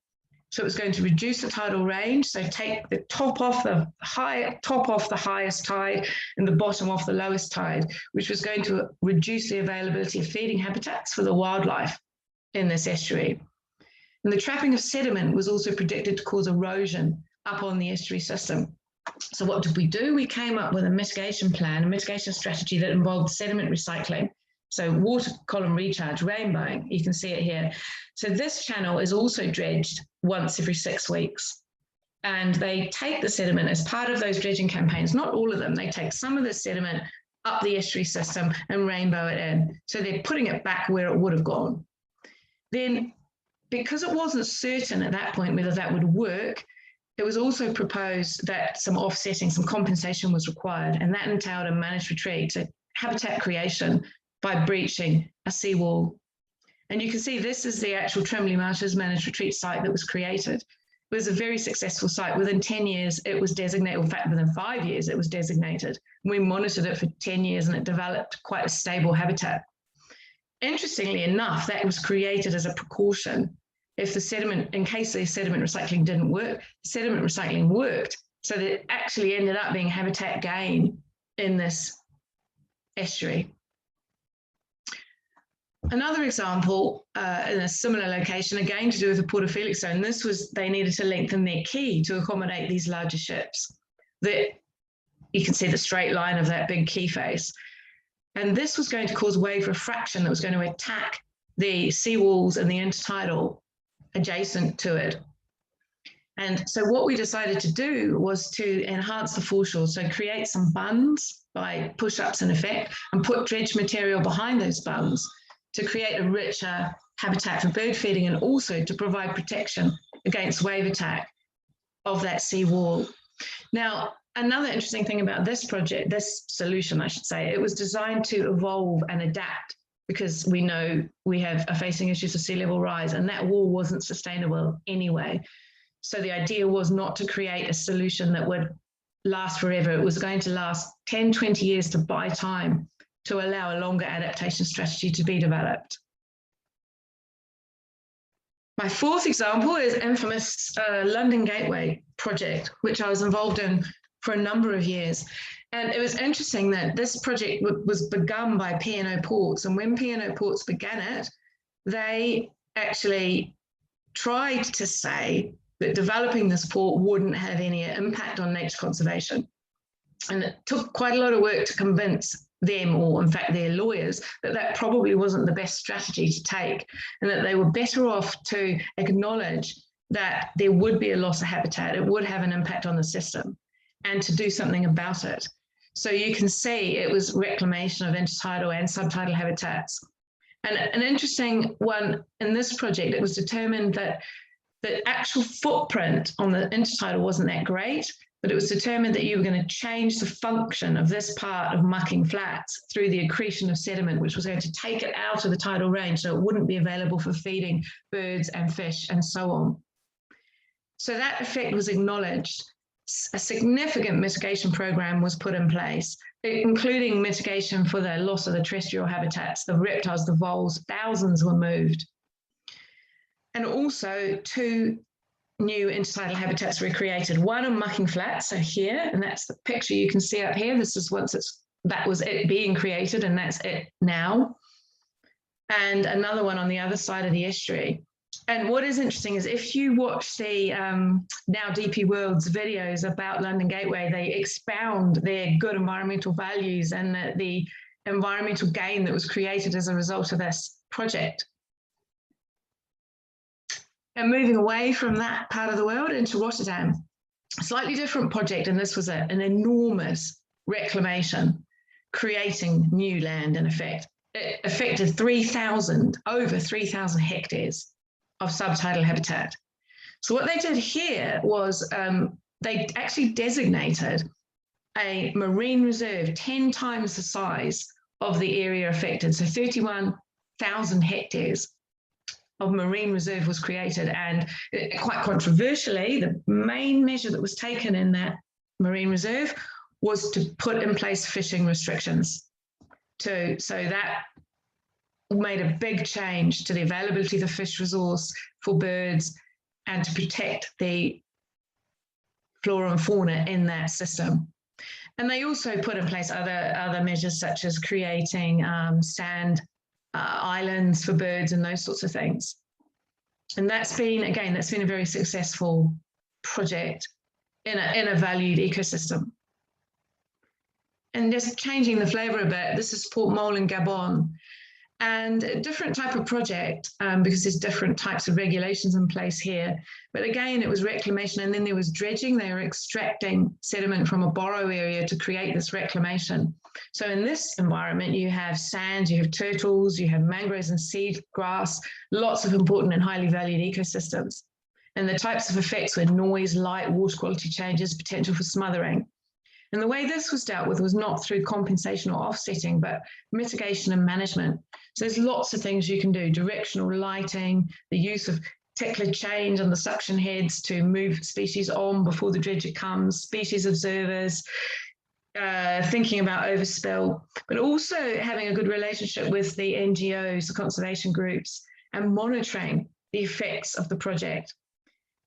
So it was going to reduce the tidal range, so take the top off the highest tide and the bottom off the lowest tide, which was going to reduce the availability of feeding habitats for the wildlife in this estuary. And the trapping of sediment was also predicted to cause erosion up on the estuary system. So what did we do? We came up with a mitigation plan, a mitigation strategy that involved sediment recycling. So water column recharge, rainbowing, you can see it here. So this channel is also dredged once every 6 weeks. And they take the sediment as part of those dredging campaigns, not all of them. They take some of the sediment up the estuary system and rainbow it in. So they're putting it back where it would have gone. Then, because it wasn't certain at that point whether that would work, it was also proposed that some offsetting, some compensation was required, and that entailed a managed retreat, so habitat creation by breaching a seawall. And you can see this is the actual Trimley Marshes managed retreat site that was created. It was a very successful site. Within 10 years, it was designated, in fact, within 5 years, it was designated. We monitored it for 10 years and it developed quite a stable habitat. Interestingly enough, that was created as a precaution. If the sediment, in case the sediment recycling didn't work, sediment recycling worked. So that it actually ended up being habitat gain in this estuary. Another example in a similar location, again to do with the Port of Felixstowe, and this was they needed to lengthen their quay to accommodate these larger ships. You can see the straight line of that big quay face. And this was going to cause wave refraction that was going to attack the seawalls and the intertidal adjacent to it. And so what we decided to do was to enhance the foreshore, so create some bunds by push-ups in effect and put dredge material behind those bunds to create a richer habitat for bird feeding and also to provide protection against wave attack of that seawall. Now, another interesting thing about this project, this solution, I should say, it was designed to evolve and adapt because we know we are facing issues of sea level rise and that wall wasn't sustainable anyway. So the idea was not to create a solution that would last forever. It was going to last 10, 20 years to buy time to allow a longer adaptation strategy to be developed. My fourth example is infamous London Gateway project, which I was involved in for a number of years. And it was interesting that this project was begun by P&O Ports. And when P&O Ports began it, they actually tried to say that developing this port wouldn't have any impact on nature conservation. And it took quite a lot of work to convince them, or in fact their lawyers, that that probably wasn't the best strategy to take and that they were better off to acknowledge that there would be a loss of habitat, it would have an impact on the system, and to do something about it. So you can see it was reclamation of intertidal and subtidal habitats. And an interesting one in this project, it was determined that the actual footprint on the intertidal wasn't that great, but it was determined that you were going to change the function of this part of mucking flats through the accretion of sediment, which was going to take it out of the tidal range so it wouldn't be available for feeding birds and fish and so on. So that effect was acknowledged. A significant mitigation program was put in place, including mitigation for the loss of the terrestrial habitats, the reptiles, the voles, thousands were moved. And also to new intertidal habitats were created. One on Mucking Flats, so here, and that's the picture you can see up here. This is that was it being created, and that's it now. And another one on the other side of the estuary. And what is interesting is if you watch the now DP World's videos about London Gateway, they expound their good environmental values and the environmental gain that was created as a result of this project. And moving away from that part of the world into Rotterdam, a slightly different project, and this was an enormous reclamation, creating new land in effect. It affected over 3,000 hectares of subtidal habitat. So what they did here was they actually designated a marine reserve 10 times the size of the area affected. So 31,000 hectares of marine reserve was created. And quite controversially, the main measure that was taken in that marine reserve was to put in place fishing restrictions. So that made a big change to the availability of the fish resource for birds and to protect the flora and fauna in that system. And they also put in place other measures such as creating sand islands for birds and those sorts of things. And that's been a very successful project in a valued ecosystem. And just changing the flavour a bit, this is Port Mole in Gabon. And a different type of project because there's different types of regulations in place here. But again, it was reclamation and then there was dredging. They were extracting sediment from a borrow area to create this reclamation. So in this environment, you have sand, you have turtles, you have mangroves and seed grass, lots of important and highly valued ecosystems. And the types of effects were noise, light, water quality changes, potential for smothering. And the way this was dealt with was not through compensation or offsetting, but mitigation and management. So there's lots of things you can do: directional lighting, the use of tickler change on the suction heads to move species on before the dredger comes, species observers, thinking about overspill, but also having a good relationship with the NGOs, the conservation groups, and monitoring the effects of the project.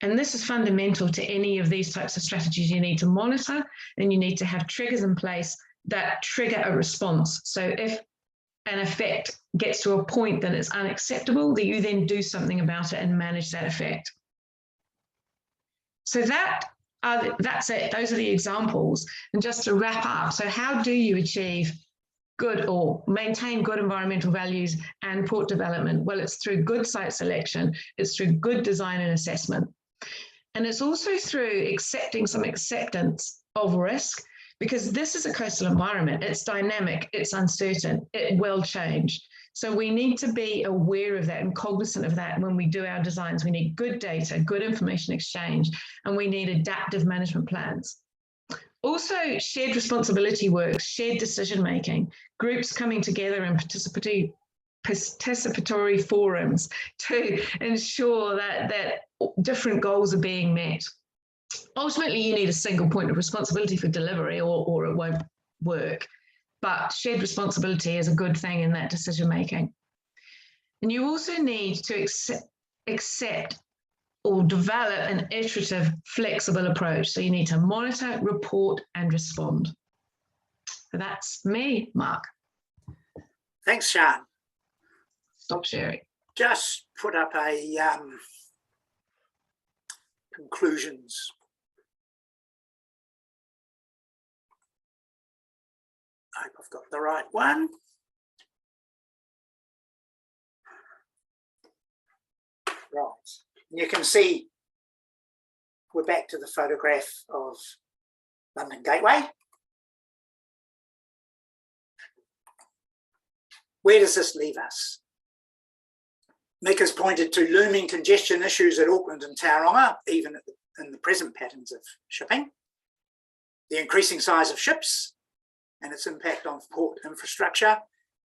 And this is fundamental to any of these types of strategies. You need to monitor and you need to have triggers in place that trigger a response. So if an effect gets to a point that it's unacceptable, that you then do something about it and manage that effect. So that's it. Those are the examples. And just to wrap up, so how do you achieve good or maintain good environmental values and port development? Well, it's through good site selection, it's through good design and assessment. And it's also through accepting some acceptance of risk, because this is a coastal environment. It's dynamic, it's uncertain, it will change. So we need to be aware of that and cognizant of that when we do our designs. We need good data, good information exchange, and we need adaptive management plans. Also, shared responsibility work, shared decision-making, groups coming together in participatory forums to ensure that different goals are being met. Ultimately, you need a single point of responsibility for delivery or it won't work. But shared responsibility is a good thing in that decision-making. And you also need to accept or develop an iterative, flexible approach. So you need to monitor, report, and respond. So that's me, Mark. Thanks, Sian. Stop sharing. Just put up a conclusions. I hope I've got the right one. Right. And you can see we're back to the photograph of London Gateway. Where does this leave us? Mick has pointed to looming congestion issues at Auckland and Tauranga, even in the present patterns of shipping, the increasing size of ships and its impact on port infrastructure,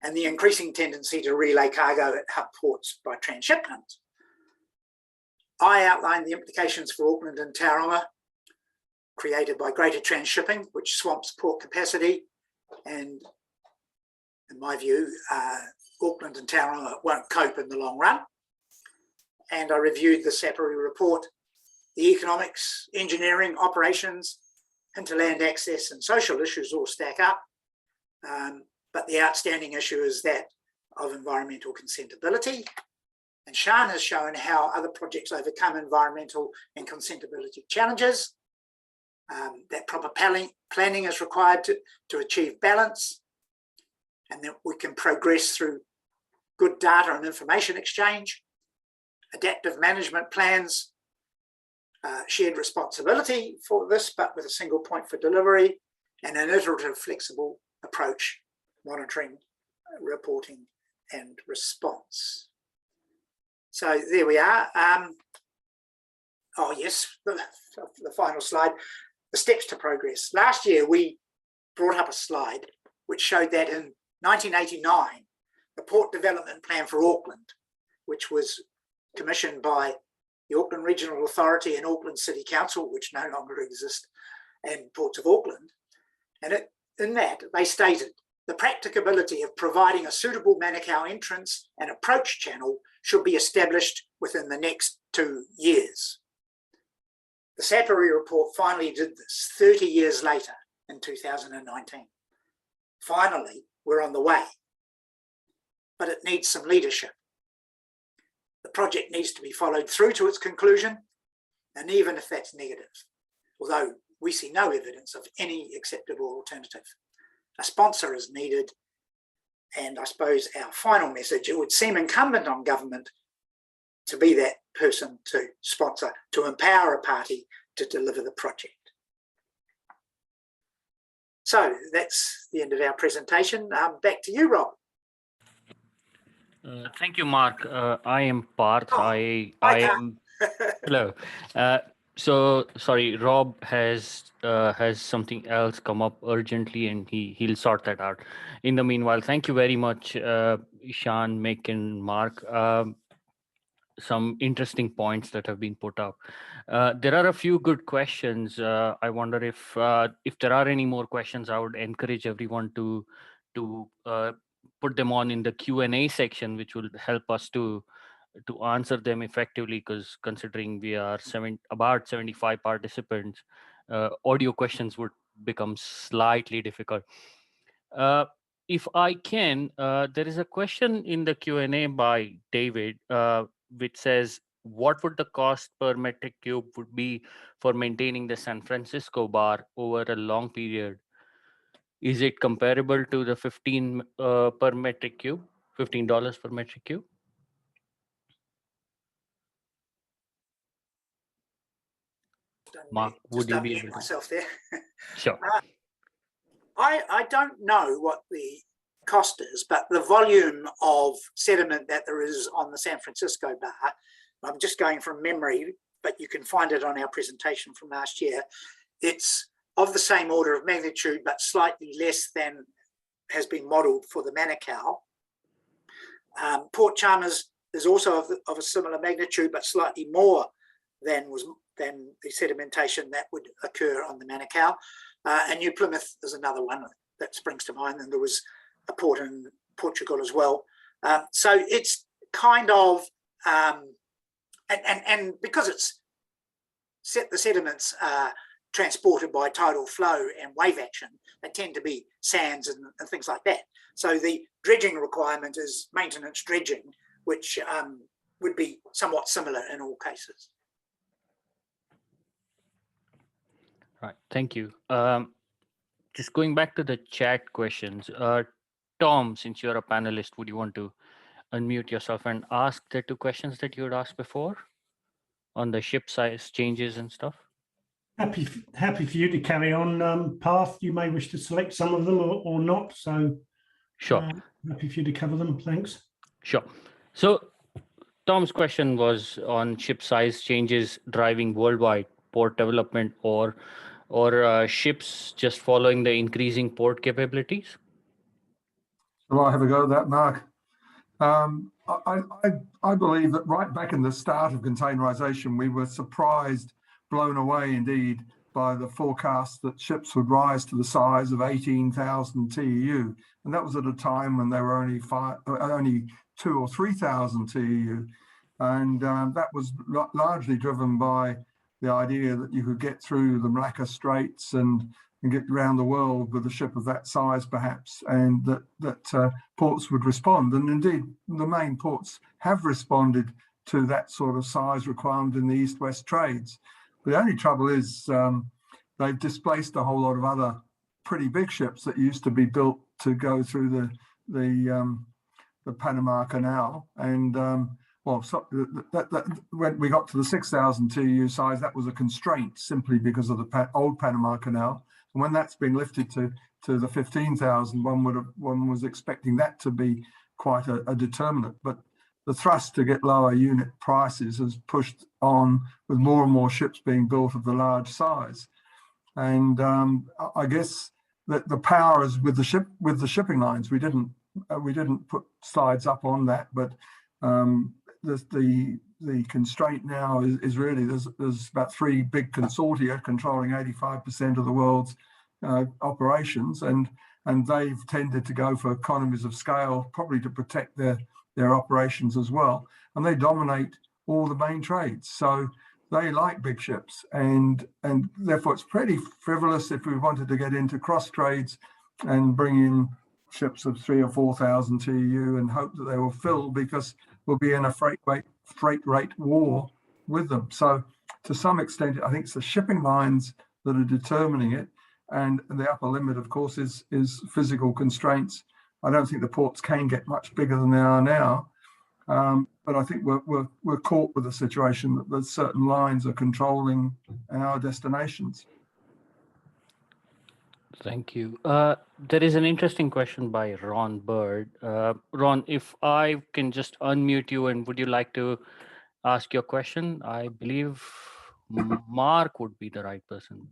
and the increasing tendency to relay cargo at hub ports by transshipment. I outlined the implications for Auckland and Tauranga created by greater transshipping, which swamps port capacity, and in my view, Auckland and Tauranga won't cope in the long run. And I reviewed the Sapere report The economics, engineering, operations, hinterland access and social issues all stack up. But the outstanding issue is that of environmental consentability. And Sian has shown how other projects overcome environmental and consentability challenges, that proper planning is required to achieve balance, and that we can progress through good data and information exchange, adaptive management plans, shared responsibility for this, but with a single point for delivery, and an iterative, flexible approach, monitoring, reporting, and response. So there we are. Oh yes, the final slide, the steps to progress. Last year, we brought up a slide which showed that in 1989, the Port Development Plan for Auckland, which was commissioned by the Auckland Regional Authority and Auckland City Council, which no longer exist, and Ports of Auckland. And in that, they stated the practicability of providing a suitable Manukau entrance and approach channel should be established within the next 2 years. The Sapere report finally did this 30 years later in 2019. Finally, we're on the way, but it needs some leadership. The project needs to be followed through to its conclusion, and even if that's negative, although we see no evidence of any acceptable alternative, a sponsor is needed. And I suppose our final message, it would seem incumbent on government to be that person to sponsor, to empower a party to deliver the project. So that's the end of our presentation. Back to you, Rob. Thank you, Mark. I am Parth. Oh, I am. Hello. So sorry, Rob has something else come up urgently, and he'll sort that out. In the meanwhile, thank you very much, Sian, Mick, and Mark. Some interesting points that have been put up. There are a few good questions. I wonder if there are any more questions. I would encourage everyone to put them on in the Q&A section, which will help us to answer them effectively, because considering we are about 75 participants, audio questions would become slightly difficult. If I can, there is a question in the Q&A by David, which says, what would the cost per metric cube would be for maintaining the San Francisco bar over a long period? Is it comparable to the $15 per metric cube, $15 per metric cube? Mark, would you be able to? Myself there. Sure. I don't know what the cost is, but the volume of sediment that there is on the San Francisco bar, I'm just going from memory, but you can find it on our presentation from last year. It's of the same order of magnitude, but slightly less than has been modelled for the Manukau. Port Chalmers is also of a similar magnitude, but slightly more than the sedimentation that would occur on the Manukau. And New Plymouth is another one that springs to mind, and there was a port in Portugal as well. So it's kind of, and because it's the sediments are transported by tidal flow and wave action, they tend to be sands and things like that. So the dredging requirement is maintenance dredging, which would be somewhat similar in all cases. Right, thank you. Just going back to the chat questions, Tom, since you're a panelist, would you want to unmute yourself and ask the two questions that you had asked before on the ship size changes and stuff? Happy for you to carry on, Parth. You may wish to select some of them or not. So sure. Happy for you to cover them. Thanks. Sure. So Tom's question was on ship size changes driving worldwide port development, or ships just following the increasing port capabilities? Shall I have a go at that, Mark? I believe that right back in the start of containerisation, we were surprised, blown away indeed, by the forecast that ships would rise to the size of 18,000 TEU. And that was at a time when they were only 2,000 or 3,000 TEU. And that was largely driven by the idea that you could get through the Malacca Straits and get around the world with a ship of that size, perhaps, and that ports would respond. And indeed, the main ports have responded to that sort of size requirement in the east-west trades. The only trouble is they've displaced a whole lot of other pretty big ships that used to be built to go through the Panama Canal. And well, so when we got to the 6,000 TEU size, that was a constraint simply because of the old Panama Canal. And when that's been lifted to the 15,000, one was expecting that to be quite a determinant. But the thrust to get lower unit prices has pushed on with more and more ships being built of the large size. And I guess that the power is with the shipping lines. We didn't put slides up on that, but the constraint now is really there's about 3 big consortia controlling 85% of the world's operations, and they've tended to go for economies of scale, probably to protect their operations as well, and they dominate all the main trades. So they like big ships, and therefore it's pretty frivolous if we wanted to get into cross trades and bring in ships of 3,000 or 4,000 TEU and hope that they will fill, because we'll be in a freight rate war with them. So to some extent, I think it's the shipping lines that are determining it, and the upper limit, of course, is physical constraints. I don't think the ports can get much bigger than they are now, but I think we're caught with a situation that certain lines are controlling our destinations. Thank you. There is an interesting question by Ron Bird. Ron, if I can just unmute you, and would you like to ask your question? I believe Mark would be the right person.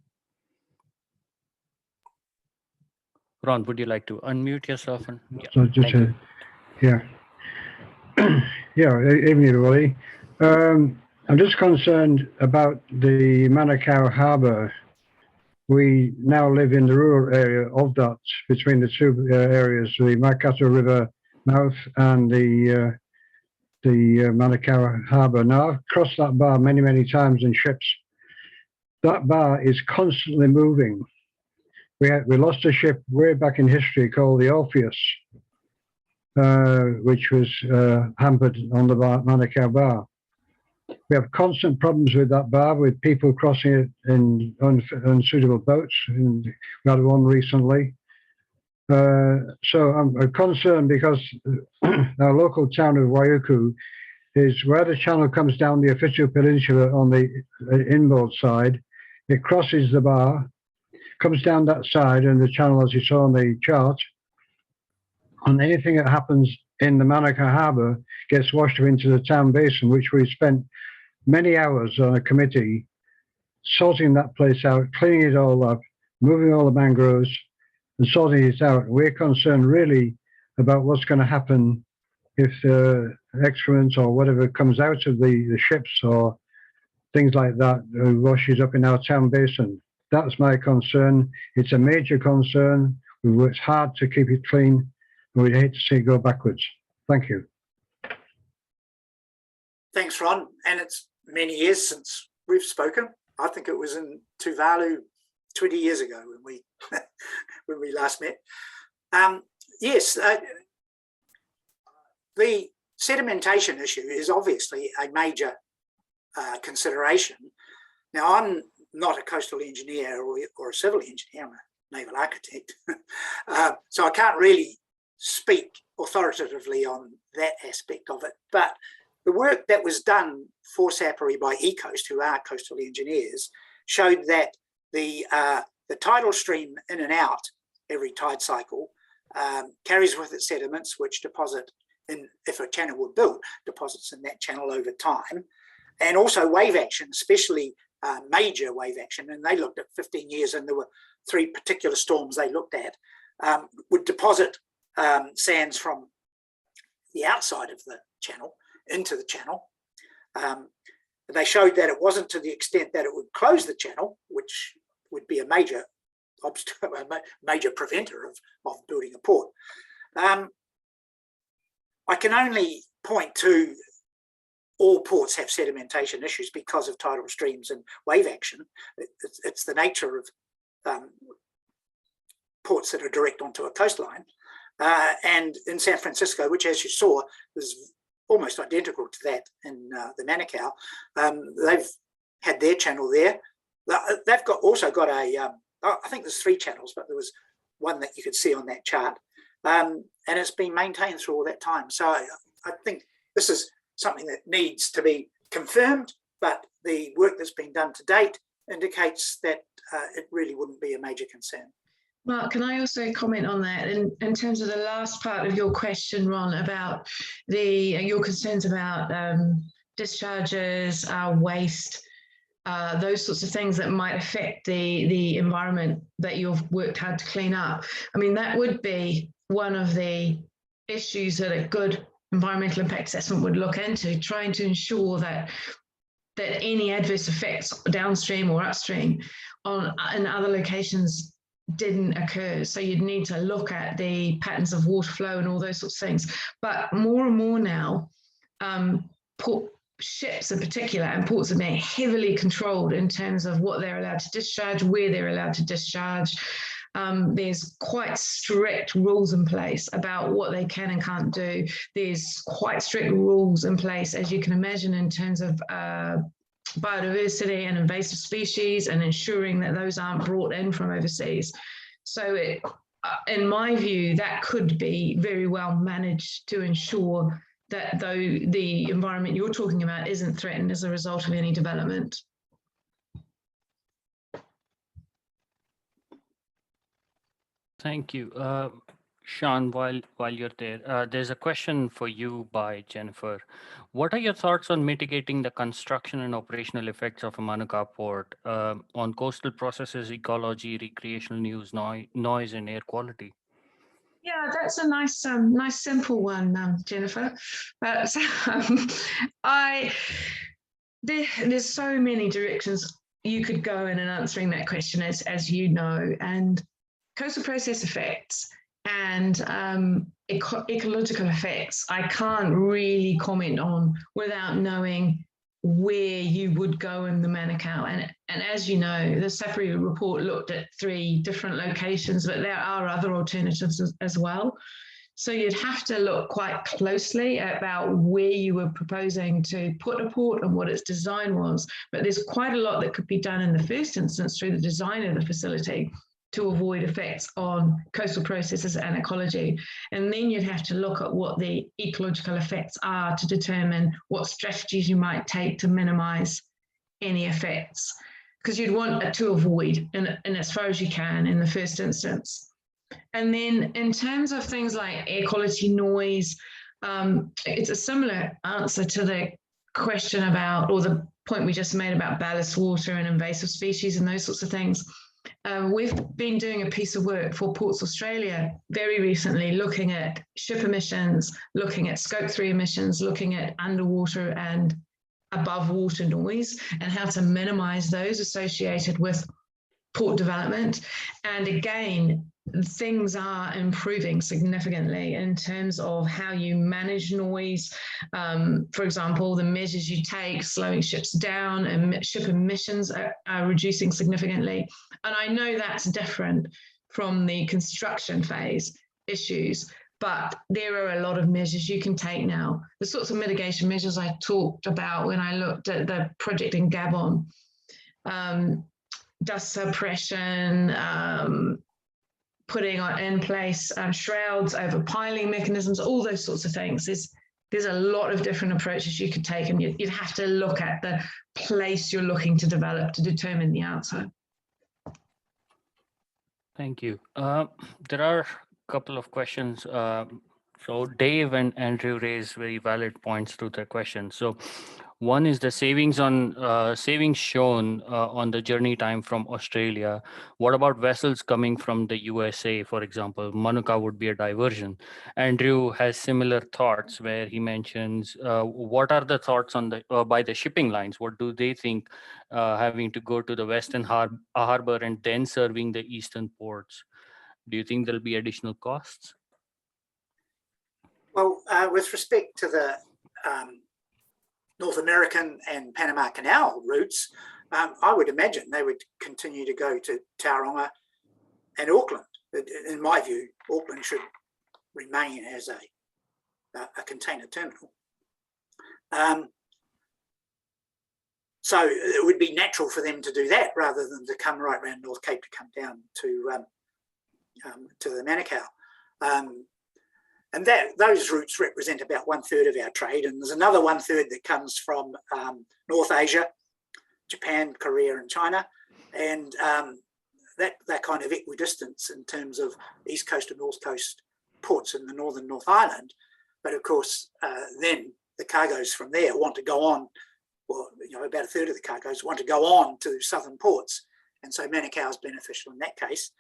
Ron, would you like to unmute yourself? And So just yeah. Yeah, evening everybody. I'm just concerned about the Manukau Harbour. We now live in the rural area of that, between the two areas, the Waikato River mouth and the Manukau Harbour. Now, I've crossed that bar many, many times in ships. That bar is constantly moving. We lost a ship way back in history called the Orpheus, which was hampered on the Manukau bar. We have constant problems with that bar, with people crossing it in unsuitable boats. And we had one recently. So I'm concerned because our local town of Waiuku is where the channel comes down the official peninsula on the inboard side. It crosses the bar, comes down that side, and the channel, as you saw on the chart, and anything that happens in the Manukau Harbour gets washed into the town basin, which we spent many hours on a committee sorting that place out, cleaning it all up, moving all the mangroves and sorting it out. We're concerned really about what's going to happen if excrement or whatever comes out of the ships or things like that washes up in our town basin. That's my concern. It's a major concern. We worked hard to keep it clean, and we'd hate to see it go backwards. Thank you. Thanks, Ron. And it's many years since we've spoken. I think it was in Tuvalu 20 years ago when we when we last met. Yes, the sedimentation issue is obviously a major consideration. Now, I'm not a coastal engineer or a civil engineer, I'm a naval architect. So I can't really speak authoritatively on that aspect of it, but the work that was done for Sapere by eCoast, who are coastal engineers, showed that the tidal stream in and out every tide cycle carries with it sediments which deposit in, if a channel were built, deposits in that channel over time, and also wave action, especially major wave action. And they looked at 15 years, and there were 3 particular storms they looked at, would deposit sands from the outside of the channel into the channel. They showed that it wasn't to the extent that it would close the channel, which would be a major obstacle, a major preventer of building a port. I can only point to all ports have sedimentation issues because of tidal streams and wave action. It's the nature of ports that are direct onto a coastline. And in San Francisco, which, as you saw, is almost identical to that in the Manukau, they've had their channel there. They've also got a, I think there's 3 channels, but there was one that you could see on that chart. And it's been maintained through all that time. So I think this is something that needs to be confirmed, but the work that's been done to date indicates that it really wouldn't be a major concern. Mark, can I also comment on that in terms of the last part of your question, Ron, about your concerns about discharges, waste, those sorts of things that might affect the environment that you've worked hard to clean up. I mean, that would be one of the issues that a good environmental impact assessment would look into, trying to ensure that any adverse effects downstream or upstream in other locations didn't occur. So you'd need to look at the patterns of water flow and all those sorts of things. But more and more now, ships in particular and ports are being heavily controlled in terms of what they're allowed to discharge, where they're allowed to discharge. There's quite strict rules in place about what they can and can't do. There's quite strict rules in place, as you can imagine, in terms of biodiversity and invasive species and ensuring that those aren't brought in from overseas. So in my view, that could be very well managed to ensure that the environment you're talking about isn't threatened as a result of any development. Thank you. Sean, while you're there, there's a question for you by Jennifer. What are your thoughts on mitigating the construction and operational effects of a Manukau port on coastal processes, ecology, recreational use, noise, and air quality? Yeah, that's a nice simple one, Jennifer. But there's so many directions you could go in answering that question, as you know, and coastal process effects and ecological effects, I can't really comment on without knowing where you would go in the Manukau. And as you know, the SAPRI report looked at 3 different locations, but there are other alternatives as well. So you'd have to look quite closely about where you were proposing to put a port and what its design was. But there's quite a lot that could be done in the first instance through the design of the facility to avoid effects on coastal processes and ecology. And then you'd have to look at what the ecological effects are to determine what strategies you might take to minimize any effects, because you'd want to avoid in as far as you can in the first instance. And then in terms of things like air quality, noise, it's a similar answer to the question about, or the point we just made about ballast water and invasive species and those sorts of things. We've been doing a piece of work for Ports Australia very recently, looking at ship emissions, looking at scope 3 emissions, looking at underwater and above water noise and how to minimize those associated with port development. And again, things are improving significantly in terms of how you manage noise. For example, the measures you take, slowing ships down, and ship emissions are reducing significantly. And I know that's different from the construction phase issues, but there are a lot of measures you can take now. The sorts of mitigation measures I talked about when I looked at the project in Gabon, dust suppression, putting in place shrouds over piling mechanisms, all those sorts of things. There's a lot of different approaches you could take, and you'd have to look at the place you're looking to develop to determine the answer. Thank you. There are a couple of questions. So Dave and Andrew raised very valid points to the question. So one is the savings shown on the journey time from Australia. What about vessels coming from the USA, for example? Manukau would be a diversion. Andrew has similar thoughts where he mentions what are the thoughts on the by the shipping lines? What do they think having to go to the Western harbor and then serving the eastern ports? Do you think there'll be additional costs? Well, with respect to the North American and Panama Canal routes, I would imagine they would continue to go to Tauranga and Auckland. In my view, Auckland should remain as a container terminal. So it would be natural for them to do that rather than to come right around North Cape to come down to the Manukau. And those routes represent about 1/3 of our trade. And there's another 1/3 that comes from North Asia, Japan, Korea, and China. And that kind of equidistance in terms of East Coast and North Coast ports in the northern North Island. But of course, then the cargoes from there want to go on, or about 1/3 of the cargoes want to go on to southern ports. And so Manukau is beneficial in that case.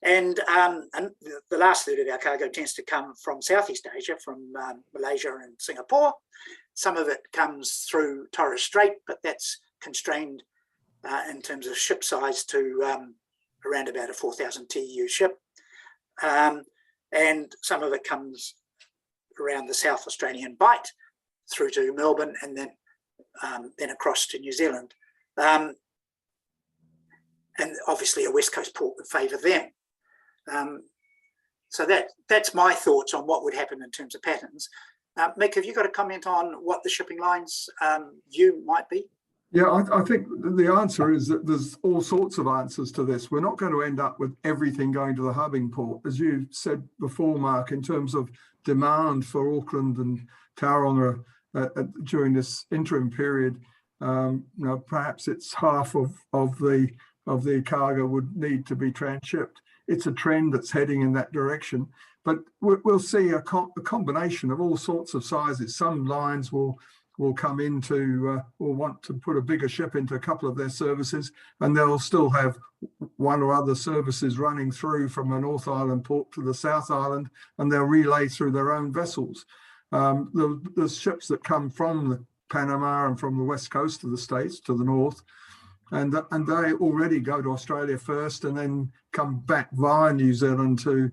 And the last third of our cargo tends to come from Southeast Asia, from Malaysia and Singapore. Some of it comes through Torres Strait, but that's constrained in terms of ship size to around about a 4,000 TEU ship. And some of it comes around the South Australian Bight through to Melbourne and then across to New Zealand. And obviously a West Coast port would favour them. So that's my thoughts on what would happen in terms of patterns. Mick, have you got a comment on what the shipping lines view might be? Yeah, I think the answer is that there's all sorts of answers to this. We're not going to end up with everything going to the hubbing port. As you said before, Mark, in terms of demand for Auckland and Tauranga during this interim period, perhaps it's half of the cargo would need to be transshipped. It's a trend that's heading in that direction, but we'll see a combination of all sorts of sizes. Some lines will come into, will want to put a bigger ship into a couple of their services, and they'll still have one or other services running through from a North Island port to the South Island, and they'll relay through their own vessels. The ships that come from the Panama and from the west coast of the States to the north, and they already go to Australia first and then come back via New Zealand to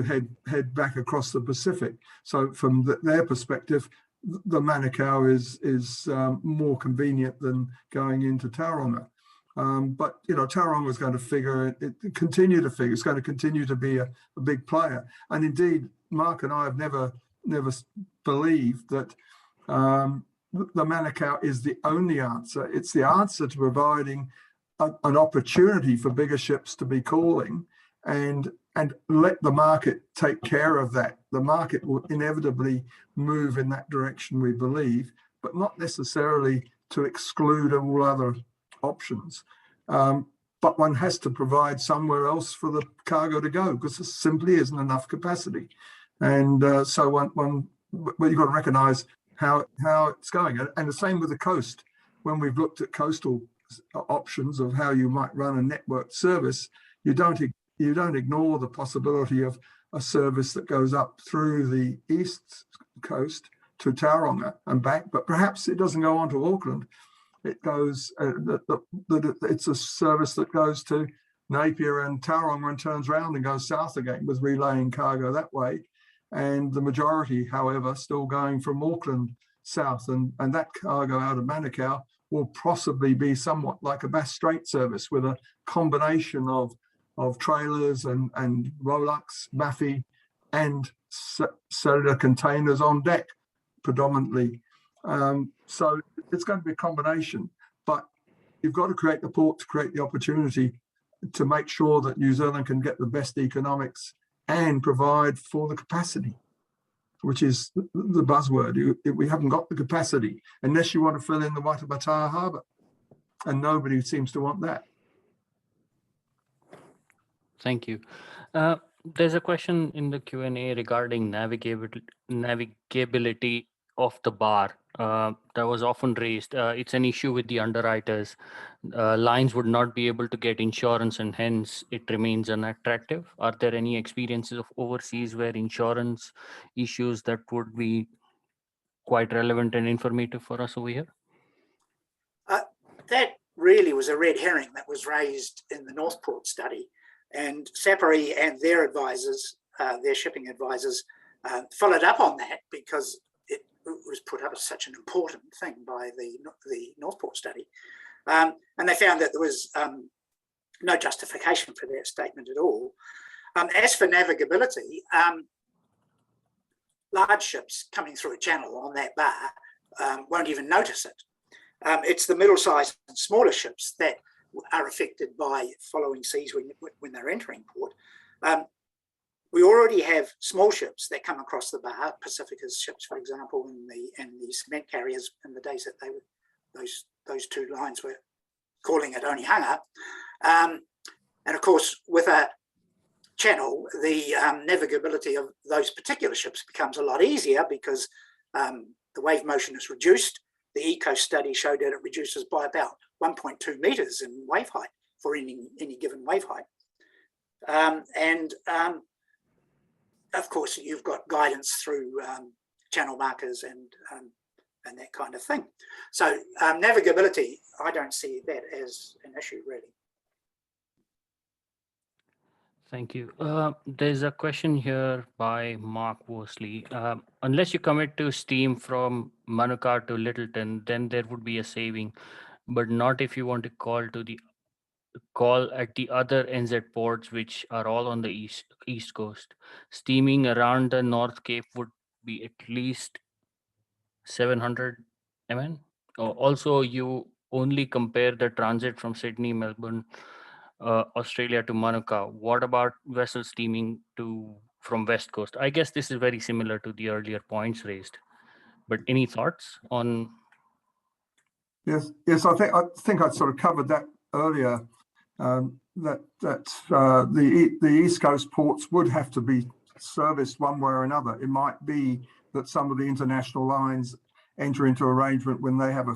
head back across the Pacific. So from their perspective, the Manukau is more convenient than going into Tauranga. But Tauranga is going to continue to figure. It's going to continue to be a big player. And indeed, Mark and I have never believed that the Manukau is the only answer. It's the answer to providing an opportunity for bigger ships to be calling and let the market take care of that. The market will inevitably move in that direction, we believe, but not necessarily to exclude all other options. But one has to provide somewhere else for the cargo to go because there simply isn't enough capacity. And so you've got to recognise how it's going. And the same with the coast. When we've looked at coastal options of how you might run a networked service, you don't ignore the possibility of a service that goes up through the east coast to Tauranga and back, but perhaps it doesn't go on to Auckland. It goes, it's a service that goes to Napier and Tauranga and turns around and goes south again with relaying cargo that way. And the majority, however, still going from Auckland south, and that cargo out of Manukau will possibly be somewhat like a Bass Strait service with a combination of trailers and Rolex, Maffei, and cellular containers on deck predominantly. So it's going to be a combination, but you've got to create the port to create the opportunity to make sure that New Zealand can get the best economics and provide for the capacity, which is the buzzword. We haven't got the capacity unless you want to fill in the Waitemata Harbour, and nobody seems to want that. Thank you. There's a question in the Q&A regarding navigability of the bar that was often raised. It's an issue with the underwriters. Lines would not be able to get insurance and hence it remains unattractive. Are there any experiences of overseas where insurance issues that would be quite relevant and informative for us over here? That really was a red herring that was raised in the Northport study. And Sapere and their advisors, their shipping advisors, followed up on that because it was put up as such an important thing by the Northport study. And they found that there was no justification for that statement at all. As for navigability, large ships coming through a channel on that bar won't even notice it. It's the middle-sized and smaller ships that are affected by following seas when they're entering port. We already have small ships that come across the bar, Pacifica's ships, for example, and the cement carriers in the days that they were those two lines were calling it Onehunga. And of course, with a channel, the navigability of those particular ships becomes a lot easier because the wave motion is reduced. The ECOAST study showed that it reduces by about 1.2 meters in wave height for any given wave height. Of course, you've got guidance through channel markers and that kind of thing. So navigability, I don't see that as an issue, really. Thank you. There's a question here by Mark Worsley. Unless you commit to steam from Manukau to Littleton, then there would be a saving, but not if you want to call at the other NZ ports, which are all on the east coast. Steaming around the North Cape would be at least 700 MN. Also, you only compare the transit from Sydney, Melbourne, Australia to Manukau. What about vessels steaming from West Coast? I guess this is very similar to the earlier points raised, but any thoughts on? Yes, I think I sort of covered that earlier. That the East Coast ports would have to be serviced one way or another. It might be that some of the international lines enter into arrangement when they have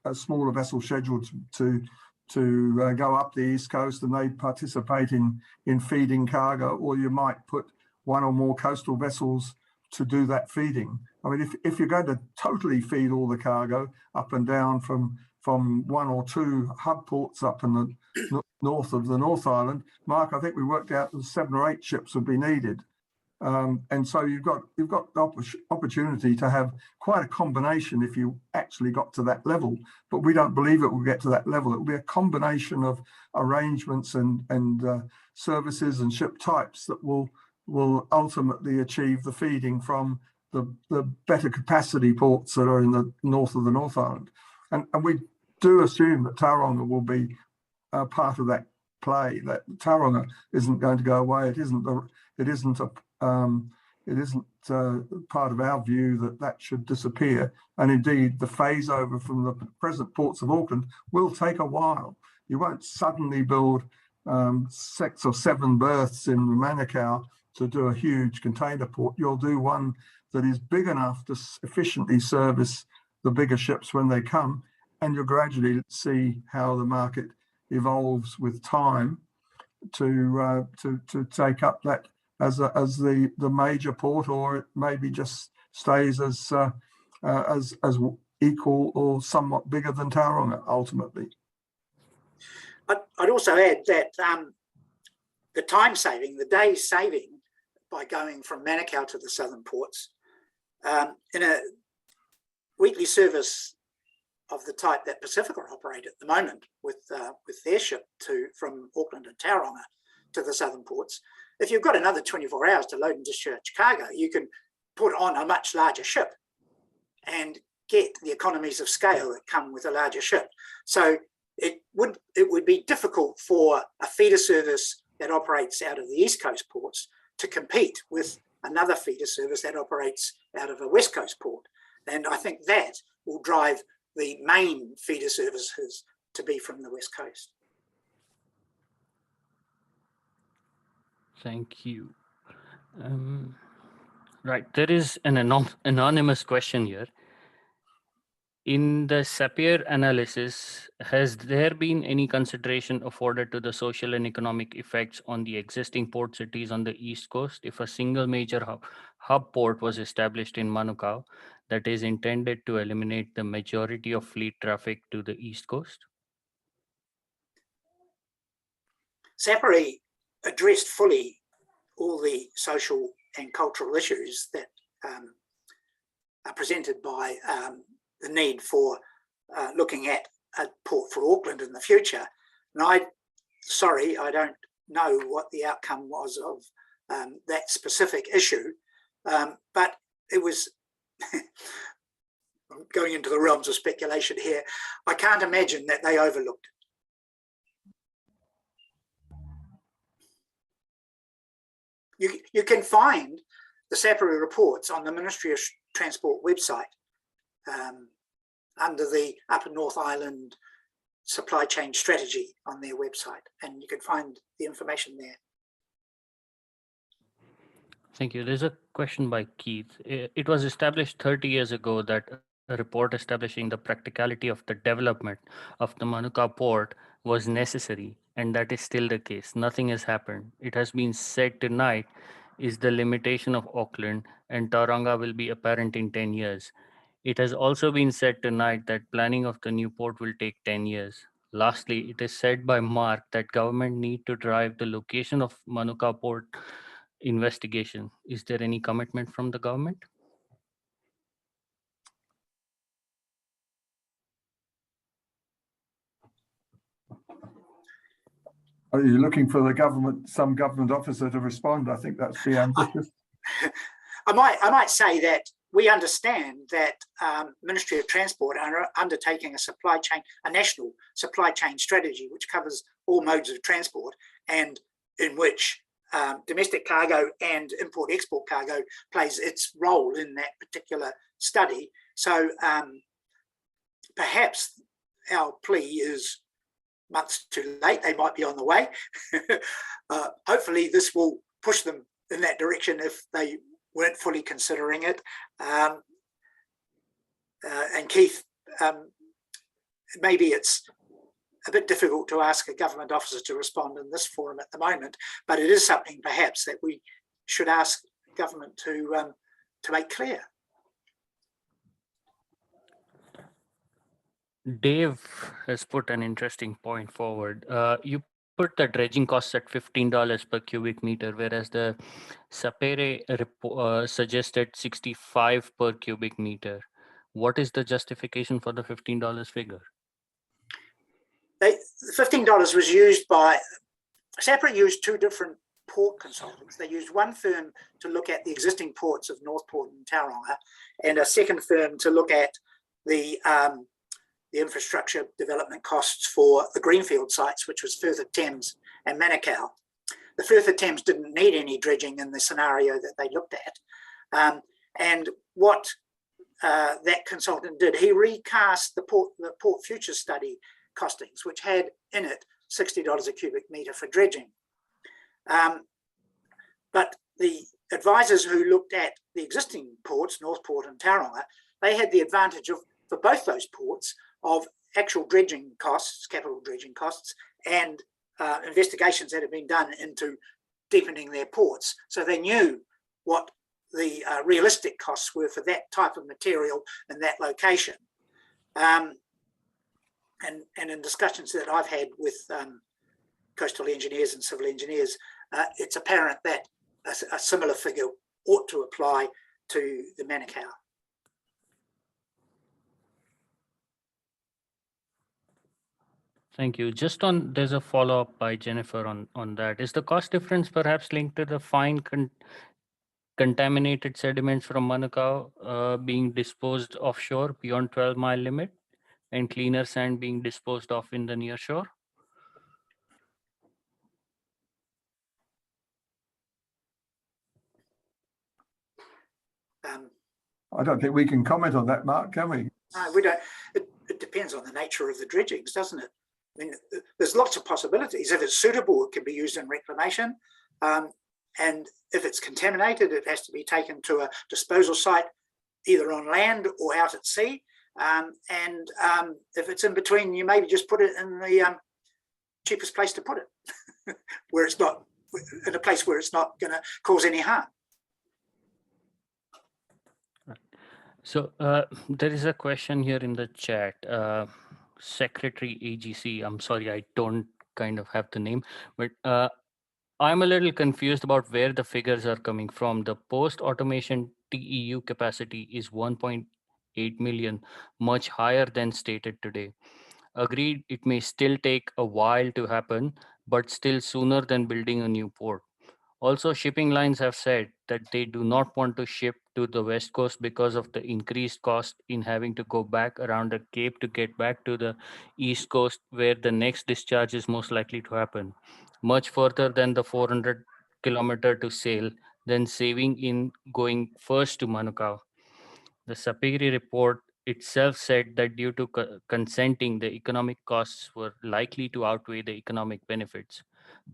a smaller vessel scheduled to go up the East Coast and they participate in feeding cargo, or you might put one or more coastal vessels to do that feeding. I mean, if you're going to totally feed all the cargo up and down from one or two hub ports up in the north of the North Island, Mark, I think we worked out that 7 or 8 ships would be needed. And so you've got the opportunity to have quite a combination if you actually got to that level, but we don't believe it will get to that level. It will be a combination of arrangements and services and ship types that will ultimately achieve the feeding from the better capacity ports that are in the north of the North Island. And we do assume that Tauranga will be part of that play. That Tauranga isn't going to go away. It isn't part of our view that should disappear. And indeed, the phase over from the present ports of Auckland will take a while. You won't suddenly build 6 or 7 berths in Manukau to do a huge container port. You'll do one that is big enough to efficiently service the bigger ships when they come, and you'll gradually see how the market evolves with time to take up that as the major port, or it maybe just stays as equal or somewhat bigger than Tauranga ultimately. I'd also add that the time saving, the days saving by going from Manukau to the southern ports in a weekly service of the type that Pacifica operate at the moment with their ship from Auckland and Tauranga to the southern ports. If you've got another 24 hours to load and discharge cargo, you can put on a much larger ship and get the economies of scale that come with a larger ship. So it would be difficult for a feeder service that operates out of the East Coast ports to compete with another feeder service that operates out of a West Coast port. And I think that will drive the main feeder services to be from the West Coast. Thank you. Right, there is an anonymous question here. In the Sapir analysis, has there been any consideration afforded to the social and economic effects on the existing port cities on the East Coast if a single major hub port was established in Manukau that is intended to eliminate the majority of fleet traffic to the East Coast? Sapir addressed fully all the social and cultural issues that presented by the need for looking at a port for Auckland in the future. And sorry, I don't know what the outcome was of that specific issue, but it was, I'm going into the realms of speculation here, I can't imagine that they overlooked it. You can find the SAPRI reports on the Ministry of Transport website under the Upper North Island supply chain strategy on their website, and you can find the information there. Thank you. There's a question by Keith. It was established 30 years ago that a report establishing the practicality of the development of the Manuka port was necessary, and that is still the case. Nothing has happened. It has been said tonight is the limitation of Auckland, and Tauranga will be apparent in 10 years. It has also been said tonight that planning of the new port will take 10 years. Lastly, it is said by Mark that government need to drive the location of Manuka port investigation. Is there any commitment from the government? Are you looking for the government, some government officer to respond? I think that's the ambitious. I might say that we understand that Ministry of Transport are undertaking a national supply chain strategy, which covers all modes of transport, and in which domestic cargo and import-export cargo plays its role in that particular study. So perhaps our plea is months too late. They might be on the way. Hopefully this will push them in that direction if they weren't fully considering it. And Keith, maybe it's a bit difficult to ask a government officer to respond in this forum at the moment, but it is something perhaps that we should ask government to make clear. Dave has put an interesting point forward. You put the dredging costs at $15 per cubic meter, whereas the Sapere suggested 65 per cubic meter. What is the justification for the $15 figure? The $15 was used by, SAPRI used two different port consultants. They used one firm to look at the existing ports of Northport and Tauranga, and a second firm to look at the infrastructure development costs for the greenfield sites, which was Firth of Thames and Manukau. The Firth of Thames didn't need any dredging in the scenario that they looked at. And what that consultant did, he recast the port future study costings, which had in it $60 a cubic metre for dredging. But the advisors who looked at the existing ports, Northport and Tauranga, they had the advantage of, for both those ports, of actual dredging costs, capital dredging costs, and investigations that had been done into deepening their ports. So they knew what the realistic costs were for that type of material in that location. And in discussions that I've had with coastal engineers and civil engineers, it's apparent that a similar figure ought to apply to the Manukau. Thank you. Just on, there's a follow-up by Jennifer on that. Is the cost difference perhaps linked to the fine contaminated sediments from Manukau being disposed offshore beyond 12-mile limit, and cleaner sand being disposed of in the near shore? I don't think we can comment on that, Mark, can we? No, we don't. It depends on the nature of the dredgings, doesn't it? I mean, there's lots of possibilities. If it's suitable, it can be used in reclamation. And if it's contaminated, it has to be taken to a disposal site, either on land or out at sea. If it's in between, you maybe just put it in the cheapest place to put it, where it's not, in a place where it's not going to cause any harm. So there is a question here in the chat. Secretary AGC, I'm sorry, I don't kind of have the name, but I'm a little confused about where the figures are coming from. The post-automation TEU capacity is 1.8 million, much higher than stated today. Agreed, it may still take a while to happen, but still sooner than building a new port. Also, shipping lines have said that they do not want to ship to the West Coast because of the increased cost in having to go back around the Cape to get back to the East Coast, where the next discharge is most likely to happen, much further than the 400-kilometer to sail, then saving in going first to Manukau. The Sapiri report itself said that due to consenting, the economic costs were likely to outweigh the economic benefits.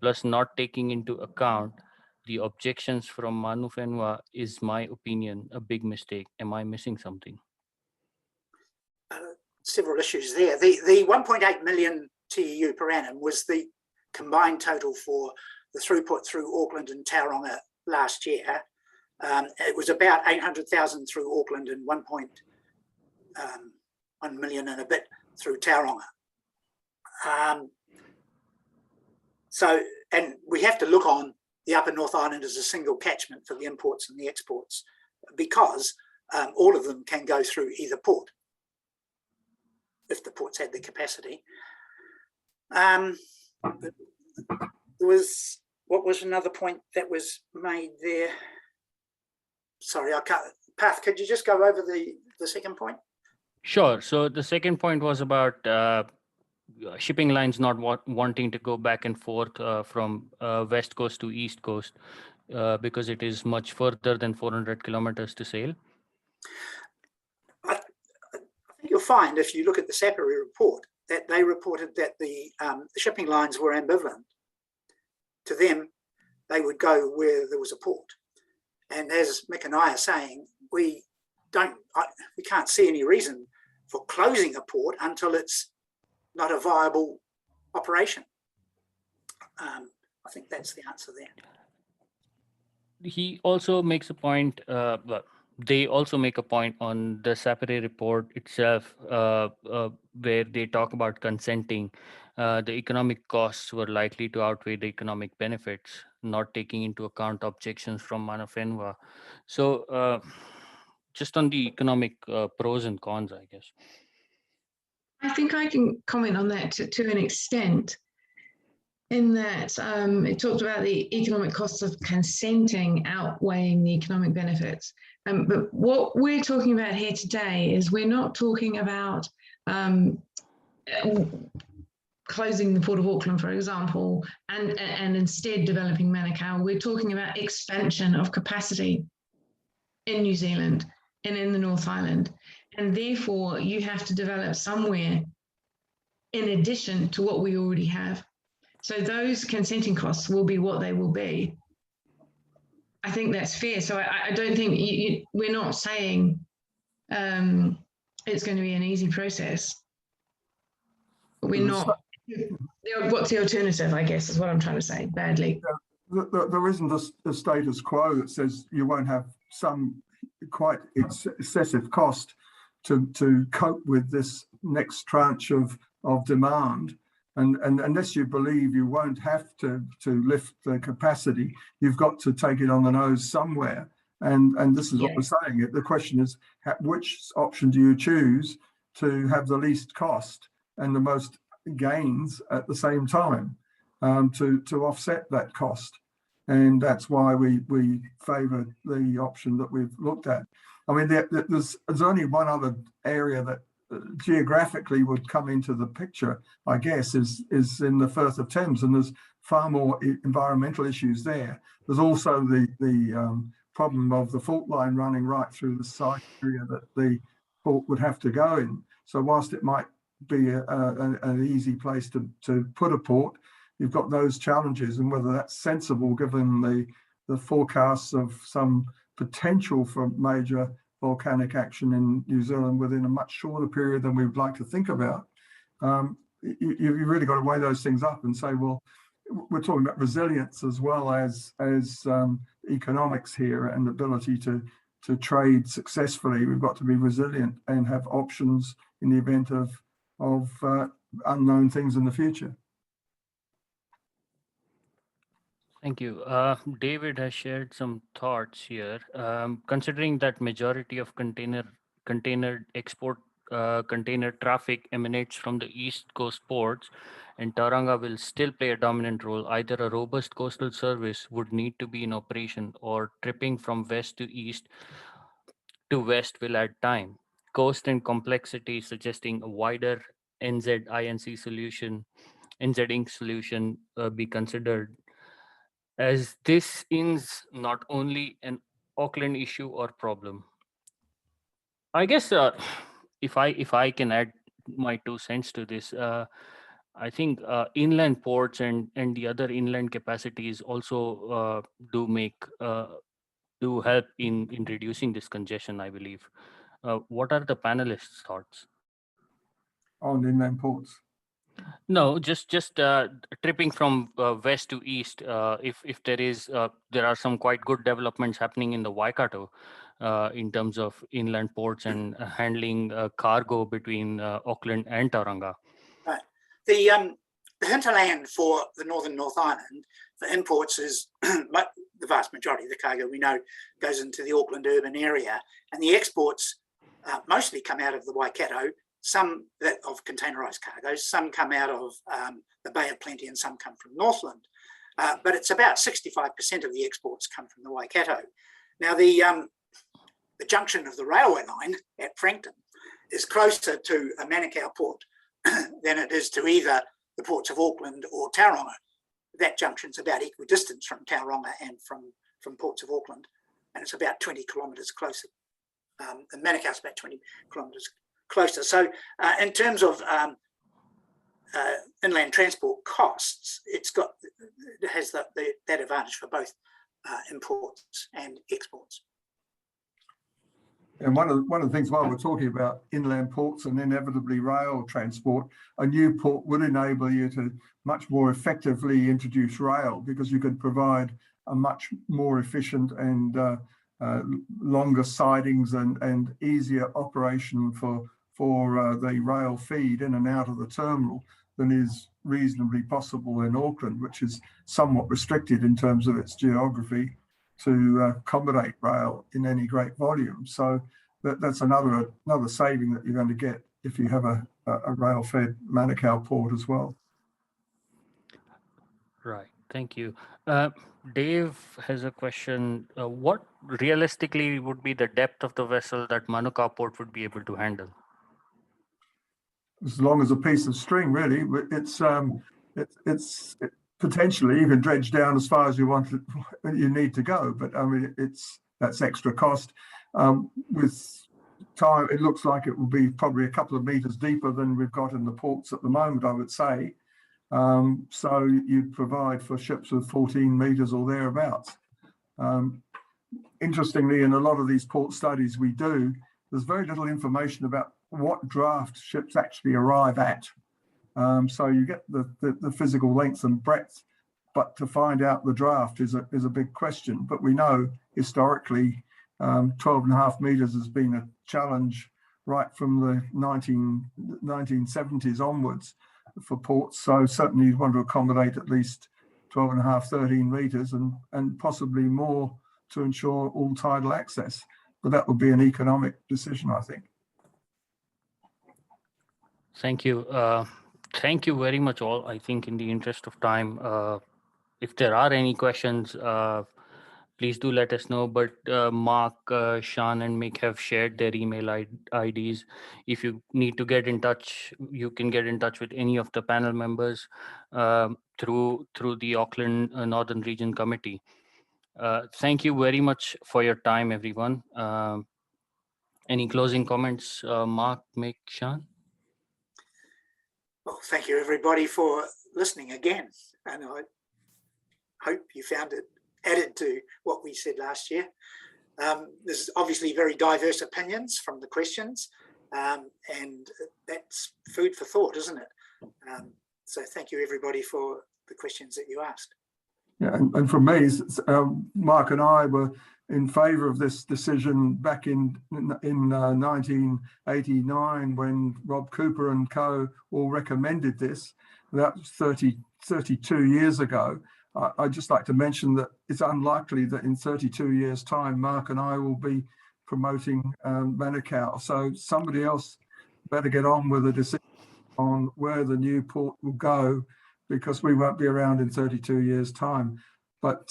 Plus, not taking into account the objections from Manufenwa is, my opinion, a big mistake. Am I missing something? Several issues there. The 1.8 million TEU per annum was the combined total for the throughput through Auckland and Tauranga last year. It was about 800,000 through Auckland and 1.1 million and a bit through Tauranga. And we have to look on the Upper North Island as a single catchment for the imports and the exports, because all of them can go through either port, if the ports had the capacity. There was, what was another point that was made there? Sorry, I can't. Path, could you just go over the second point? Sure. So the second point was about shipping lines not wanting to go back and forth from West Coast to East Coast because it is much further than 400 kilometers to sail. I think you'll find, if you look at the Sapiri report, that they reported that the shipping lines were ambivalent. To them, they would go where there was a port. And as Mick and I are saying, we can't see any reason for closing a port until it's not a viable operation. I think that's the answer there. He also makes a point, they also make a point on the Sapere report itself, where they talk about consenting. The economic costs were likely to outweigh the economic benefits, not taking into account objections from Manufenwa. So just on the economic pros and cons, I guess. I think I can comment on that to an extent, in that it talked about the economic costs of consenting outweighing the economic benefits. But what we're talking about here today is we're not talking about closing the Port of Auckland, for example, and instead developing Manukau. We're talking about expansion of capacity in New Zealand and in the North Island. And therefore, you have to develop somewhere in addition to what we already have. So those consenting costs will be what they will be. I think that's fair. So I don't think we're not saying it's going to be an easy process. But we're not. What's the alternative, I guess, is what I'm trying to say, badly. There isn't a status quo that says you won't have some quite excessive cost to cope with this next tranche of demand. And unless you believe you won't have to lift the capacity, you've got to take it on the nose somewhere. And this is what we're saying. The question is, which option do you choose to have the least cost and the most gains at the same time to offset that cost? And that's why we favour the option that we've looked at. I mean, there's only one other area that geographically would come into the picture, I guess, is in the Firth of Thames, and there's far more environmental issues there. There's also the problem of the fault line running right through the site area that the port would have to go in. So whilst it might be an easy place to put a port, you've got those challenges, and whether that's sensible given the forecasts of some potential for major volcanic action in New Zealand within a much shorter period than we would like to think about. You've really got to weigh those things up and say, well, we're talking about resilience as well as economics here and ability to trade successfully. We've got to be resilient and have options in the event of unknown things in the future. Thank you. David has shared some thoughts here. Considering that majority of container export container traffic emanates from the East Coast ports, and Tauranga will still play a dominant role, either a robust coastal service would need to be in operation, or tripping from west to west will add time, cost, and complexity, suggesting a wider NZ-INC solution, NZ-INC solution be considered, as this is not only an Auckland issue or problem. I guess if I can add my 2 cents to this, I think inland ports and the other inland capacities also do help in reducing this congestion, I believe. What are the panelists' thoughts? On inland ports. No, just tripping from west to east. If there are some quite good developments happening in the Waikato in terms of inland ports and handling cargo between Auckland and Tauranga. Right. The hinterland for the northern North Island for imports is the vast majority of the cargo we know goes into the Auckland urban area, and the exports mostly come out of the Waikato. Some of containerised cargoes, some come out of the Bay of Plenty and some come from Northland. But it's about 65% of the exports come from the Waikato. Now, the junction of the railway line at Frankton is closer to a Manukau port than it is to either the ports of Auckland or Tauranga. That junction's about equidistant from Tauranga and from ports of Auckland, and it's about 20 kilometres closer. And Manukau's about 20 kilometres closer. So in terms of inland transport costs, it has that advantage for both imports and exports. And one of the things, while we're talking about inland ports and inevitably rail transport, a new port would enable you to much more effectively introduce rail, because you could provide a much more efficient and longer sidings and easier operation for the rail feed in and out of the terminal than is reasonably possible in Auckland, which is somewhat restricted in terms of its geography to accommodate rail in any great volume. So that's another saving that you're going to get if you have a rail-fed Manukau port as well. Right. Thank you. Dave has a question. What realistically would be the depth of the vessel that Manukau port would be able to handle? As long as a piece of string, really. It's potentially you can dredge down as far as you need to go, but I mean that's extra cost. With time, it looks like it will be probably a couple of meters deeper than we've got in the ports at the moment, I would say. So you'd provide for ships of 14 meters or thereabouts. Interestingly, in a lot of these port studies we do, there's very little information about what draft ships actually arrive at. So you get the physical length and breadth, but to find out the draft is a big question. But we know historically 12.5 meters has been a challenge right from the 1970s onwards for ports. So certainly you'd want to accommodate at least 12.5, 13 meters and possibly more to ensure all tidal access. But that would be an economic decision, I think. Thank you. Thank you very much all. I think in the interest of time, if there are any questions, please do let us know. But Mark, Sean and Mick have shared their email IDs. If you need to get in touch, you can get in touch with any of the panel members through the Auckland Northern Region Committee. Thank you very much for your time, everyone. Any closing comments, Mark, Mick, Sean? Well, thank you everybody for listening again, and I hope you found it added to what we said last year. There's obviously very diverse opinions from the questions, and that's food for thought, isn't it? So thank you everybody for the questions that you asked. Yeah, and from me, Mark and I were in favour of this decision back in 1989 when Rob Cooper and co all recommended this. That was 32 years ago. I'd just like to mention that it's unlikely that in 32 years' time, Mark and I will be promoting Manukau. So somebody else better get on with a decision on where the new port will go, because we won't be around in 32 years' time. But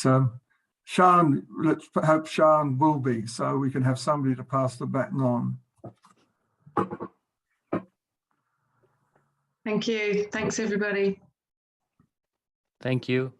Sian, let's hope Sian will be, so we can have somebody to pass the baton on. Thank you. Thanks, everybody. Thank you.